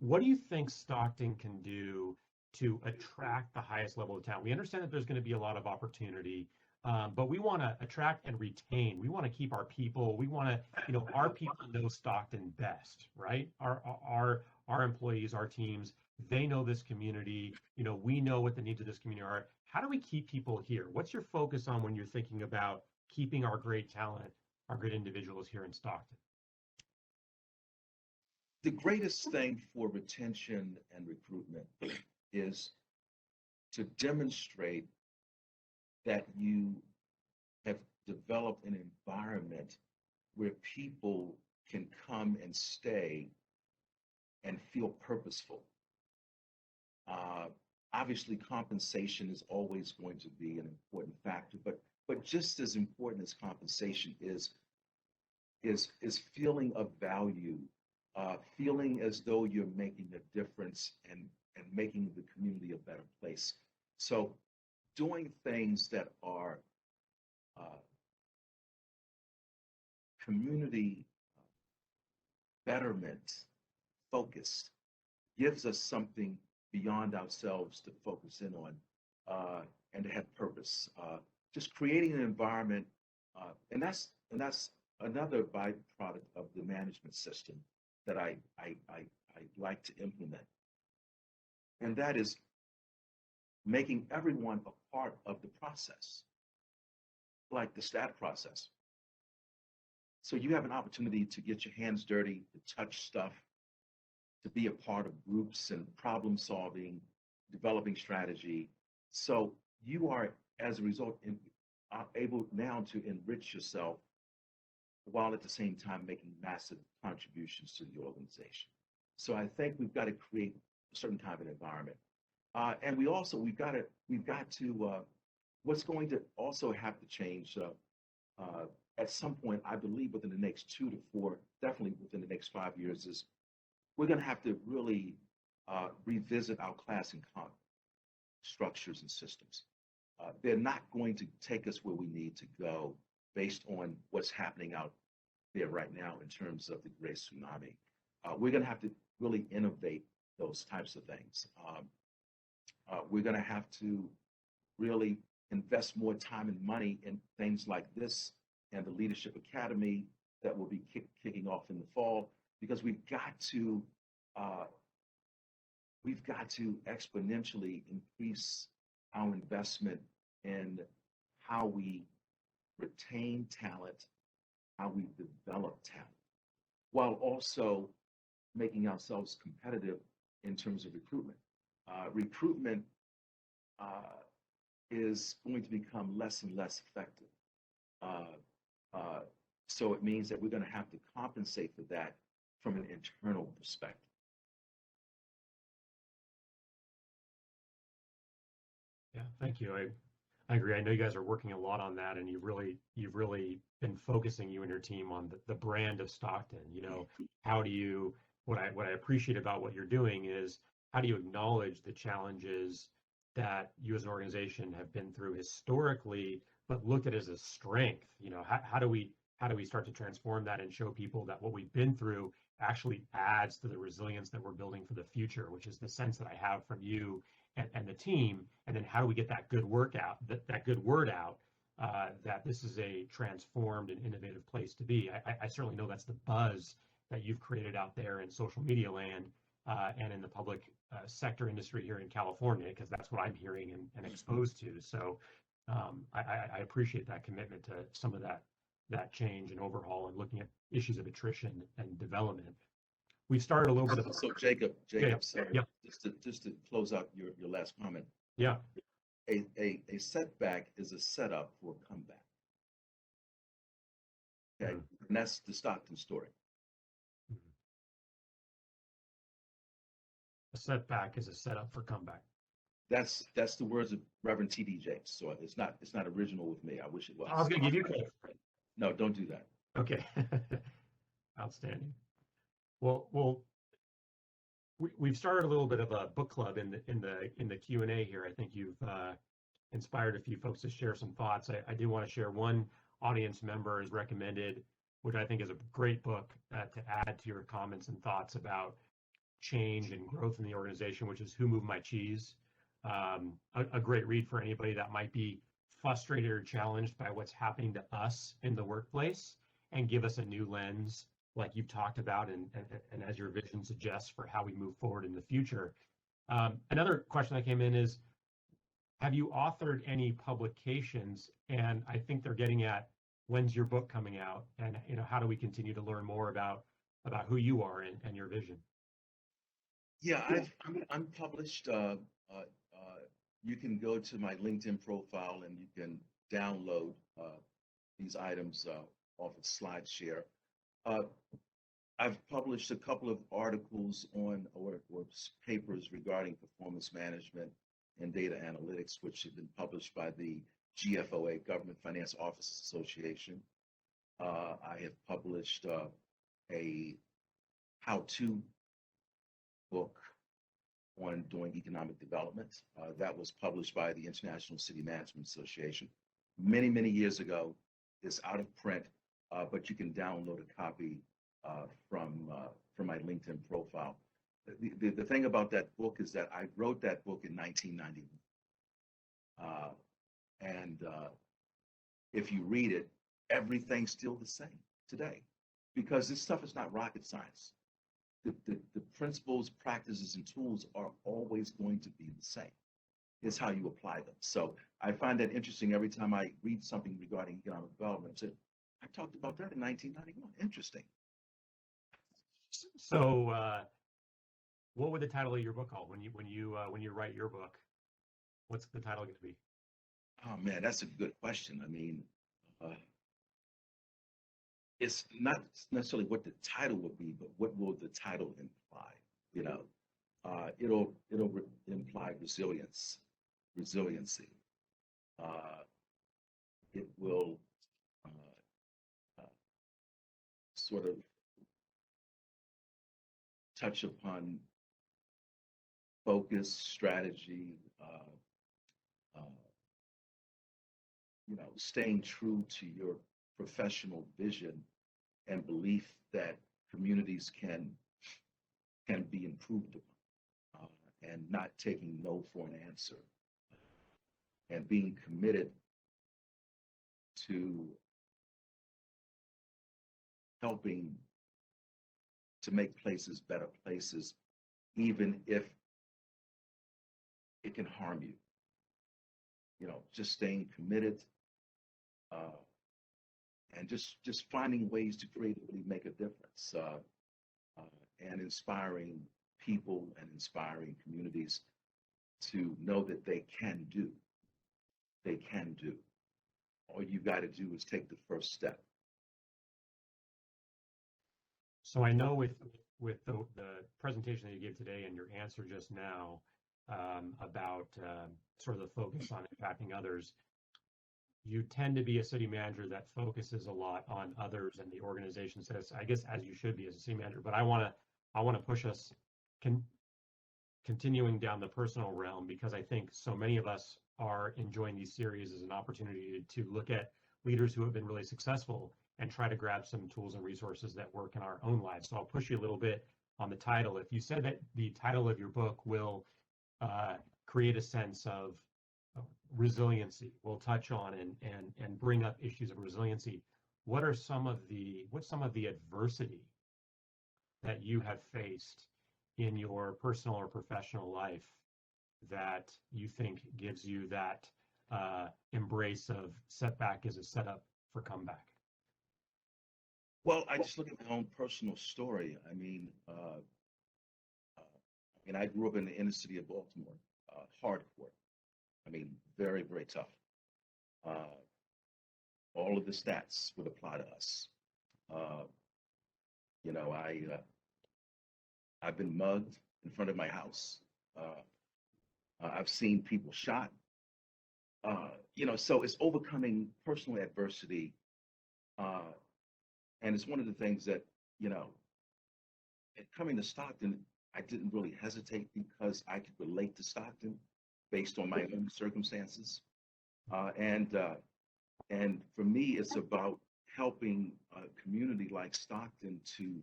What do you think Stockton can do to attract the highest level of talent? We understand that there's going to be a lot of opportunity, but we want to attract and retain. We want to keep our people. We want to, our people know Stockton best, right? Our employees, our teams, they know this community. We know what the needs of this community are. How do we keep people here? What's your focus on when you're thinking about keeping our great talent, our great individuals here in Stockton? The greatest thing for retention and recruitment is to demonstrate that you have developed an environment where people can come and stay and feel purposeful. Obviously, compensation is always going to be an important factor, but just as important as compensation is feeling of value, feeling as though you're making a difference and making the community a better place. So doing things that are community betterment focused gives us something beyond ourselves to focus in on and to have purpose. Just creating an environment, and that's another byproduct of the management system that I like to implement. And that is making everyone a part of the process, like the stat process. So you have an opportunity to get your hands dirty, to touch stuff, to be a part of groups and problem solving, developing strategy. So you are, as a result, are able now to enrich yourself while at the same time making massive contributions to the organization. So I think we've got to create a certain kind of environment. And we've got to, what's going to also have to change at some point, I believe within the next 2 to 4, definitely within the next 5 years, is we're going to have to really revisit our class and comp structures and systems. They're not going to take us where we need to go based on what's happening out there right now in terms of the great tsunami. We're going to have to really innovate those types of things. We're going to have to really invest more time and money in things like this and the Leadership Academy that will be kicking off in the fall, because we've got to exponentially increase our investment in how we retain talent, how we develop talent, while also making ourselves competitive in terms of recruitment. Recruitment is going to become less and less effective. So it means that we're going to have to compensate for that from an internal perspective. Yeah, thank you. I agree. I know you guys are working a lot on that, and you've really been focusing, you and your team, on the brand of Stockton. You know, how do you, what I appreciate about what you're doing is, how do you acknowledge the challenges that you as an organization have been through historically, but look at it as a strength? You know, how do we start to transform that and show people that what we've been through actually adds to the resilience that we're building for the future, which is the sense that I have from you and the team. And then how do we get that good work out, that good word out, that this is a transformed and innovative place to be? I certainly know that's the buzz that you've created out there in social media land and in the public sector industry here in California, because that's what I'm hearing and exposed to. So I appreciate that commitment to some of that change and overhaul and looking at issues of attrition and development. We've started a little bit of. So Jacob, Yeah. sorry, Yeah. just to close out your last comment. Yeah. A setback is a setup for a comeback. Okay, and that's the Stockton story. A setback is a setup for comeback. That's the words of Reverend T.D. Jakes. So it's not original with me. I wish it was. I was going to give you credit. No, don't do that. Okay. Outstanding. Well, we've started a little bit of a book club in the Q&A here. I think you've inspired a few folks to share some thoughts. I do want to share one audience member has recommended, which I think is a great book to add to your comments and thoughts about change and growth in the organization, which is Who Moved My Cheese? A great read for anybody that might be frustrated or challenged by what's happening to us in the workplace, and give us a new lens, like you've talked about, and as your vision suggests, for how we move forward in the future. Another question that came in is, have you authored any publications? And I think they're getting at, when's your book coming out? And how do we continue to learn more about who you are and your vision? Yeah, I'm published. You can go to my LinkedIn profile and you can download these items off of SlideShare. I've published a couple of articles on or papers regarding performance management and data analytics, which have been published by the GFOA, Government Finance Officers Association. I have published a how-to book on doing economic development. That was published by the International City Management Association many, many years ago. It's out of print, but you can download a copy from my LinkedIn profile. The thing about that book is that I wrote that book in 1991. And if you read it, everything's still the same today, because this stuff is not rocket science. The principles, practices, and tools are always going to be the same. It's how you apply them. So I find that interesting every time I read something regarding economic development. I said, I talked about that in 1991. Interesting. So, what would the title of your book called when you write your book? What's the title going to be? Oh man, that's a good question. I mean, uh, it's not necessarily what the title would be, but what will the title imply? You know, it'll imply resiliency. Uh, it will uh, uh, sort of touch upon focus, strategy, uh, staying true to your professional vision and belief that communities can be improved upon, and not taking no for an answer, and being committed to helping to make places better places, even if it can harm you. Just staying committed, uh, and just finding ways to creatively make a difference, and inspiring people and inspiring communities to know that they can do. They can do. All you got to do is take the first step. So I know with the presentation that you gave today and your answer just now about sort of the focus on impacting others, you tend to be a city manager that focuses a lot on others and the organization. So I guess as you should be as a city manager. But I want to push us continuing down the personal realm, because I think so many of us are enjoying these series as an opportunity to look at leaders who have been really successful and try to grab some tools and resources that work in our own lives. So I'll push you a little bit on the title. If you said that the title of your book will create a sense of resiliency, we'll touch on and bring up issues of resiliency. What's some of the adversity that you have faced in your personal or professional life that you think gives you that embrace of setback as a setup for comeback? Well, I just look at my own personal story. I grew up in the inner city of Baltimore, hardcore. Very, very tough. Uh, all of the stats would apply to us. Uh, I've been mugged in front of my house. I've seen people shot. So it's overcoming personal adversity, uh, and it's one of the things that you know. Coming to Stockton, I didn't really hesitate because I could relate to Stockton based on my own circumstances, and for me, it's about helping a community like Stockton to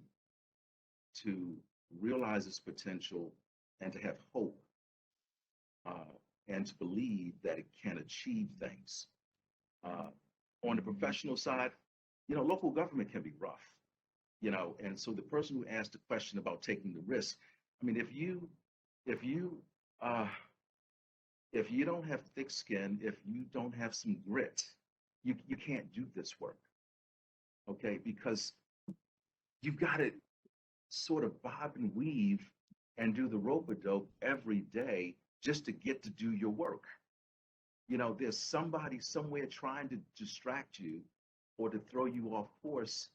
realize its potential and to have hope, uh, and to believe that it can achieve things. Uh, on the professional side, local government can be rough, and so the person who asked the question about taking the risk, if you uh, if you don't have thick skin, if you don't have some grit, you can't do this work, okay? Because you've got to sort of bob and weave and do the rope-a-dope every day just to get to do your work. There's somebody somewhere trying to distract you or to throw you off course,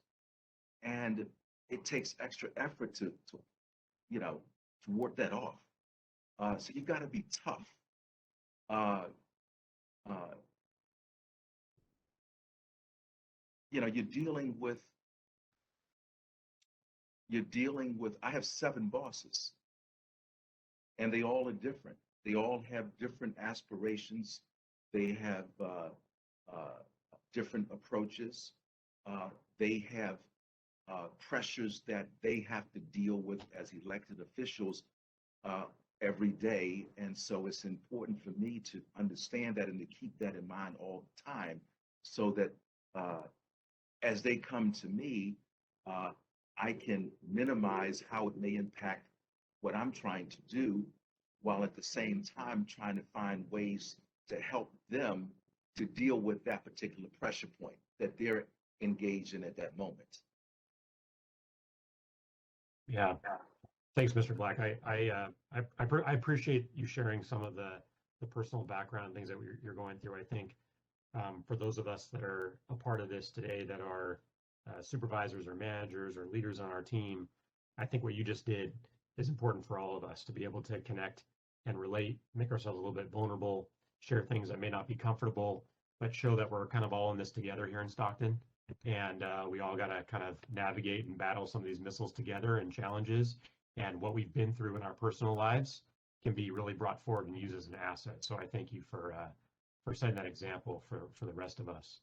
and it takes extra effort to ward that off. So you've got to be tough. Uh, uh, you're dealing with. I have 7 bosses, and they all are different. They all have different aspirations. They have different approaches. They have pressures that they have to deal with as elected officials uh, every day. And so it's important for me to understand that and to keep that in mind all the time, so that as they come to me, uh, I can minimize how it may impact what I'm trying to do, while at the same time trying to find ways to help them to deal with that particular pressure point that they're engaged in at that moment. Yeah. Thanks, Mr. Black. I appreciate you sharing some of the personal background things that you're going through. I think for those of us that are a part of this today that are supervisors or managers or leaders on our team, I think what you just did is important for all of us to be able to connect and relate, make ourselves a little bit vulnerable, share things that may not be comfortable, but show that we're kind of all in this together here in Stockton. And we all got to kind of navigate and battle some of these missiles together and challenges. And what we've been through in our personal lives can be really brought forward and used as an asset. So I thank you for setting that example for the rest of us.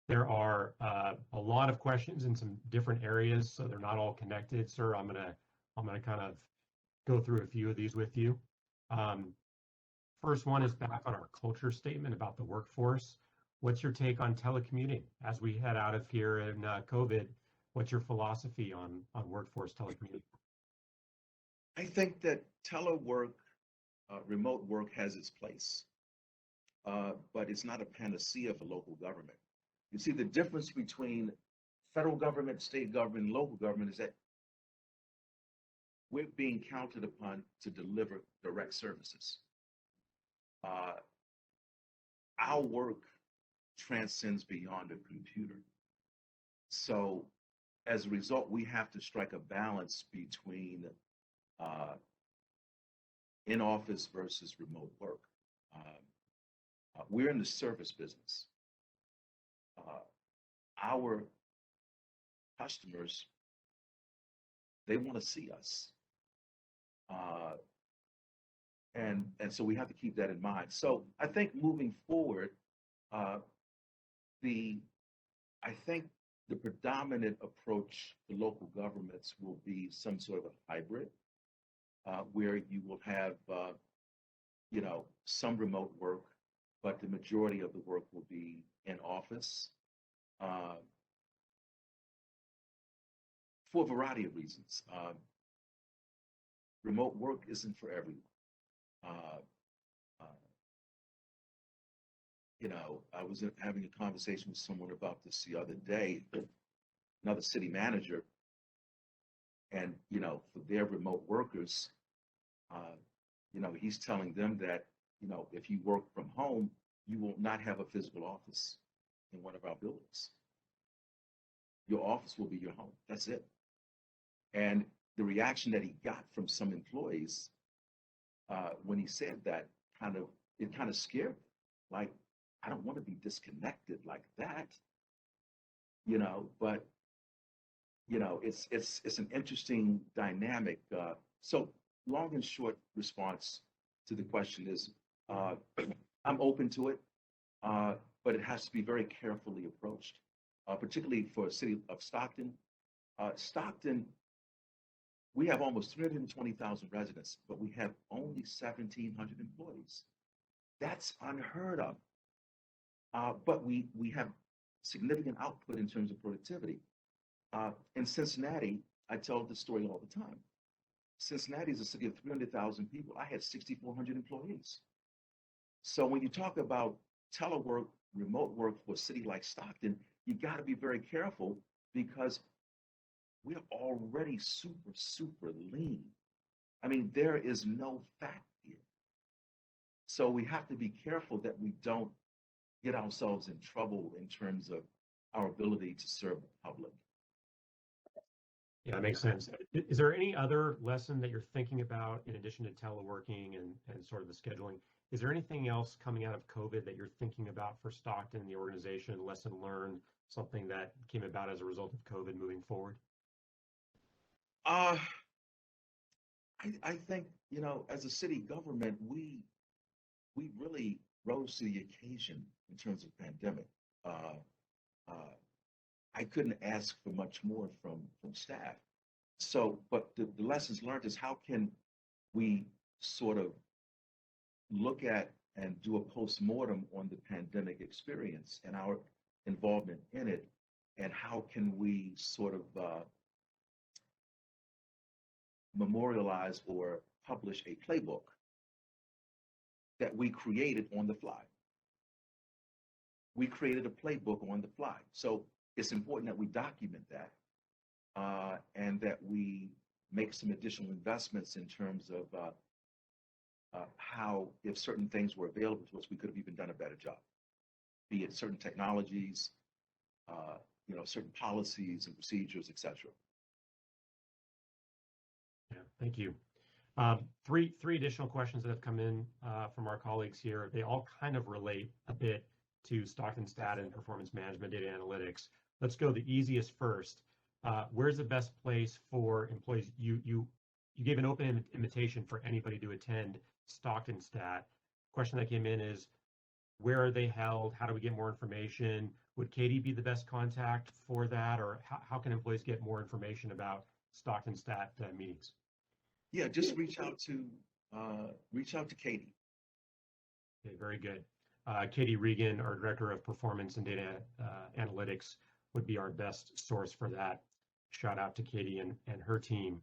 There are a lot of questions in some different areas, so they're not all connected, sir. I'm gonna kind of go through a few of these with you. First one is back on our culture statement about the workforce. What's your take on telecommuting as we head out of here in COVID? What's your philosophy on workforce telecommuting? I think that telework, remote work has its place, but it's not a panacea for local government. You see, the difference between federal government, state government, and local government is that we're being counted upon to deliver direct services. Our work transcends beyond a computer. So as a result, we have to strike a balance between in-office versus remote work. We're in the service business. Our customers, they want to see us. And so we have to keep that in mind. So I think moving forward, I think the predominant approach to local governments will be some sort of a hybrid, where you will have, some remote work, but the majority of the work will be in office, for a variety of reasons. Remote work isn't for everyone. I was having a conversation with someone about this the other day, another city manager, and, for their remote workers, he's telling them that, if you work from home, you will not have a physical office in one of our buildings. Your office will be your home. That's it. And the reaction that he got from some employees when he said that kind of scared me. Like, I don't want to be disconnected like that, but it's an interesting dynamic. So long and short response to the question is, I'm open to it, but it has to be very carefully approached, particularly for a city of Stockton. Stockton, we have almost 320,000 residents, but we have only 1,700 employees. That's unheard of. But we have significant output in terms of productivity. In Cincinnati, I tell this story all the time. Cincinnati is a city of 300,000 people. I had 6,400 employees. So when you talk about telework, remote work for a city like Stockton, you got to be very careful because we're already super, super lean. I mean, there is no fat here. So we have to be careful that we don't get ourselves in trouble in terms of our ability to serve the public. Yeah, that makes sense. Is there any other lesson that you're thinking about in addition to teleworking and sort of the scheduling? Is there anything else coming out of COVID that you're thinking about for Stockton, the organization, lesson learned, something that came about as a result of COVID moving forward? I think, as a city government, we really rose to the occasion in terms of pandemic. I couldn't ask for much more from staff. So, but the lessons learned is how can we sort of look at and do a post-mortem on the pandemic experience and our involvement in it, and how can we sort of memorialize or publish a playbook that we created on the fly. We created a playbook on the fly. So it's important that we document that and that we make some additional investments in terms of how, if certain things were available to us, we could have even done a better job, be it certain technologies, certain policies and procedures, et cetera. Yeah, thank you. Three additional questions that have come in from our colleagues here. They all kind of relate a bit to Stockton Stat and performance management data analytics. Let's go the easiest first. Where's the best place for employees? You gave an open invitation for anybody to attend Stockton Stat. Question that came in is, where are they held? How do we get more information? Would Katie be the best contact for that? Or how can employees get more information about Stockton Stat meetings? Yeah, just reach out to Katie. Okay, very good. Katie Regan, our Director of Performance and Data Analytics, would be our best source for that. Shout out to Katie and her team.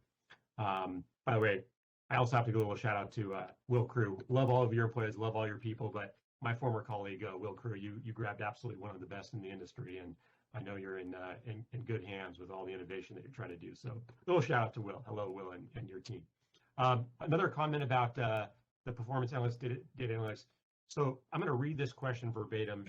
By the way, I also have to give a little shout out to Will Crew. Love all of your employees, love all your people, but my former colleague, Will Crew, you grabbed absolutely one of the best in the industry, and I know you're in good hands with all the innovation that you're trying to do. So a little shout out to Will. Hello, Will, and your team. Another comment about the performance analyst data analytics. So I'm going to read this question verbatim.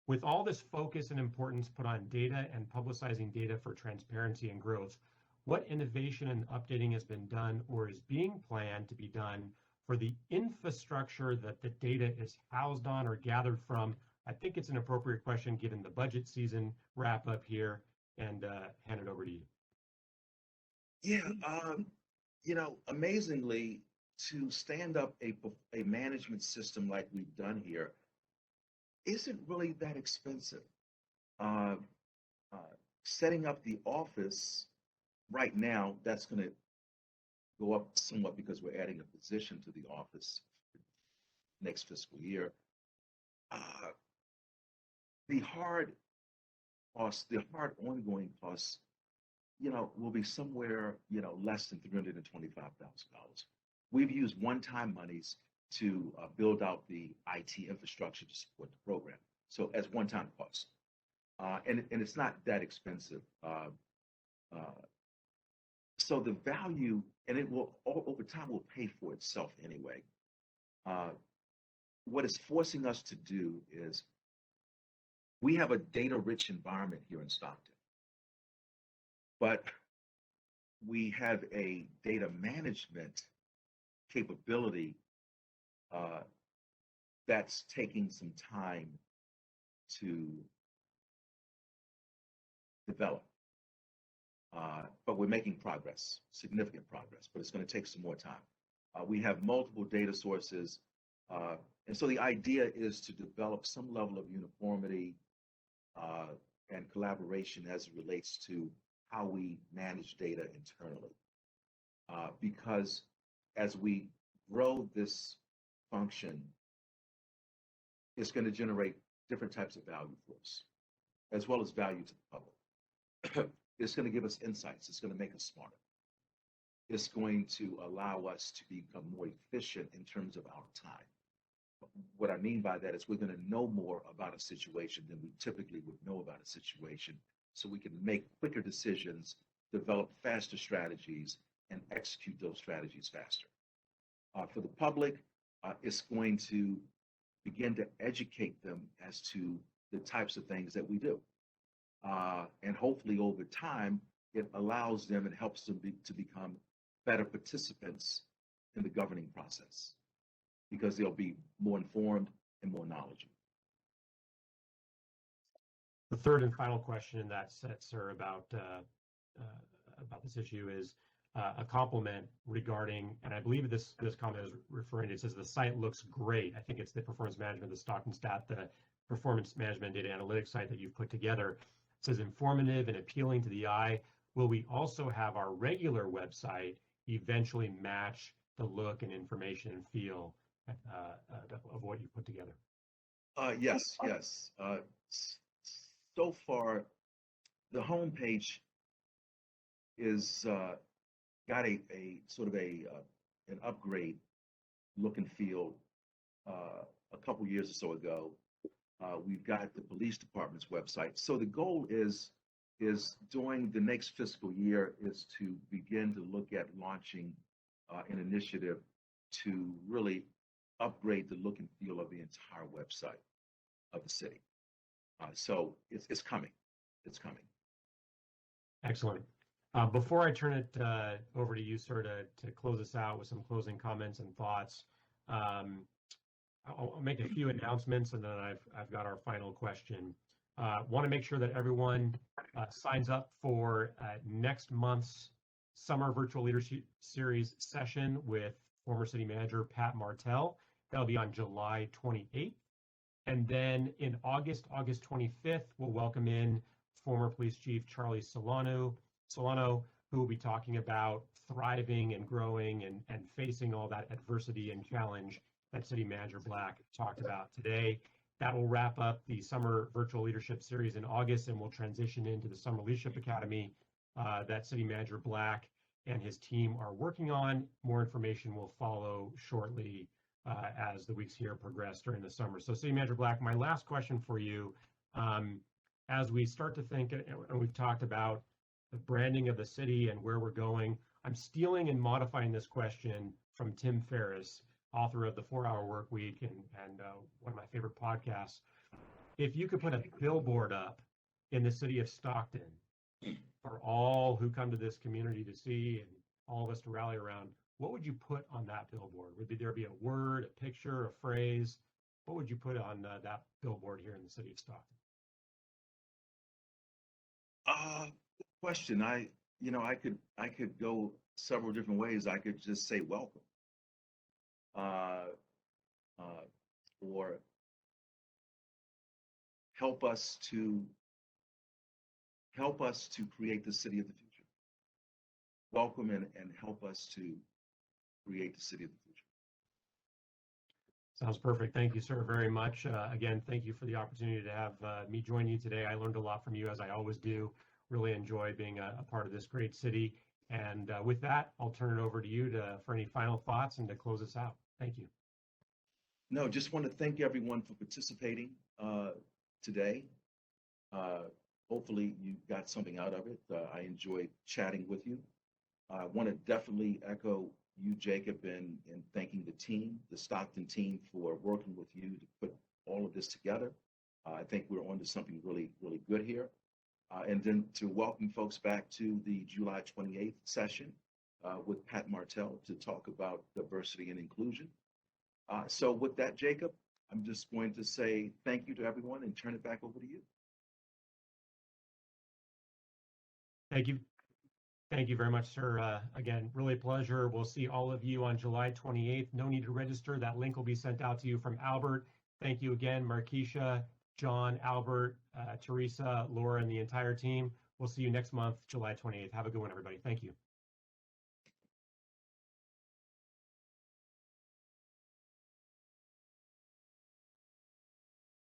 With all this focus and importance put on data and publicizing data for transparency and growth, what innovation and updating has been done or is being planned to be done for the infrastructure that the data is housed on or gathered from? I think it's an appropriate question given the budget season wrap up here, and hand it over to you. Yeah, amazingly, to stand up a management system like we've done here isn't really that expensive. Setting up the office right now, that's going to go up somewhat because we're adding a position to the office next fiscal year. The hard costs, the hard ongoing costs, will be somewhere, less than $325,000. We've used one-time monies to build out the IT infrastructure to support the program. So as one-time costs. And it's not that expensive. So the value, and it will, over time, will pay for itself anyway. What it's forcing us to do is, we have a data-rich environment here in Stockton, but we have a data management capability that's taking some time to develop. But we're making progress, significant progress, but it's going to take some more time. We have multiple data sources, and so the idea is to develop some level of uniformity and collaboration as it relates to how we manage data internally. Because as we grow this function, it's going to generate different types of value for us, as well as value to the public. It's going to give us insights. It's going to make us smarter. It's going to allow us to become more efficient in terms of our time. What I mean by that is we're going to know more about a situation than we typically would know about a situation, so we can make quicker decisions, develop faster strategies, and execute those strategies faster. For the public, it's going to begin to educate them as to the types of things that we do. And hopefully over time, it allows them and helps them to become better participants in the governing process, because they'll be more informed and more knowledgeable. The third and final question in that set, sir, about this issue is a compliment regarding, and I believe this comment is referring to, it says the site looks great. I think it's the performance management, the Stockton Stat, the performance management data analytics site that you've put together. It says informative and appealing to the eye. Will we also have our regular website eventually match the look and information and feel of what you put together? Yes. So far, the homepage is got a sort of a an upgrade look and feel a couple years or so ago. We've got the police department's website. So the goal is during the next fiscal year is to begin to look at launching an initiative to really upgrade the look and feel of the entire website of the city. So it's coming. It's coming. Excellent. Before I turn it over to you, sir, to close us out with some closing comments and thoughts, I'll make a few announcements, and then I've got our final question. Want to make sure that everyone signs up for next month's Summer Virtual Leadership Series session with former City Manager Pat Martell. That'll be on July 28th. And then in August 25th, we'll welcome in former Police Chief Charlie Solano, who will be talking about thriving and growing and facing all that adversity and challenge that City Manager Black talked about today. That will wrap up the Summer Virtual Leadership Series in August, and we'll transition into the Summer Leadership Academy that City Manager Black and his team are working on. More information will follow shortly as the weeks here progress during the summer. So City Manager Black, my last question for you, as we start to think, and we've talked about the branding of the city and where we're going, I'm stealing and modifying this question from Tim Ferriss, author of the 4-Hour Work Week and one of my favorite podcasts. If you could put a billboard up in the city of Stockton for all who come to this community to see and all of us to rally around, what would you put on that billboard? Would there be a word, a picture, a phrase? What would you put on that billboard here in the city of Stockton? Good question. I could go several different ways. I could just say welcome. Or help us to create the city of the future. Welcome and help us to create the city of the future. Sounds perfect. Thank you, sir, very much. Again, thank you for the opportunity to have me join you today. I learned a lot from you, as I always do. Really enjoy being a part of this great city. And with that, I'll turn it over to you for any final thoughts and to close us out. Thank you. No, just want to thank everyone for participating today. Hopefully you got something out of it. I enjoyed chatting with you. I want to definitely echo you, Jacob, in thanking the team, the Stockton team, for working with you to put all of this together. I think we're on to something really, really good here. And then to welcome folks back to the July 28th session with Pat Martell to talk about diversity and inclusion. So with that, Jacob, I'm just going to say thank you to everyone and turn it back over to you. Thank you. Thank you very much, sir. Again, really a pleasure. We'll see all of you on July 28th. No need to register. That link will be sent out to you from Albert. Thank you again, Markeisha, John, Albert, Teresa, Laura, and the entire team. We'll see you next month, July 28th. Have a good one, everybody. Thank you.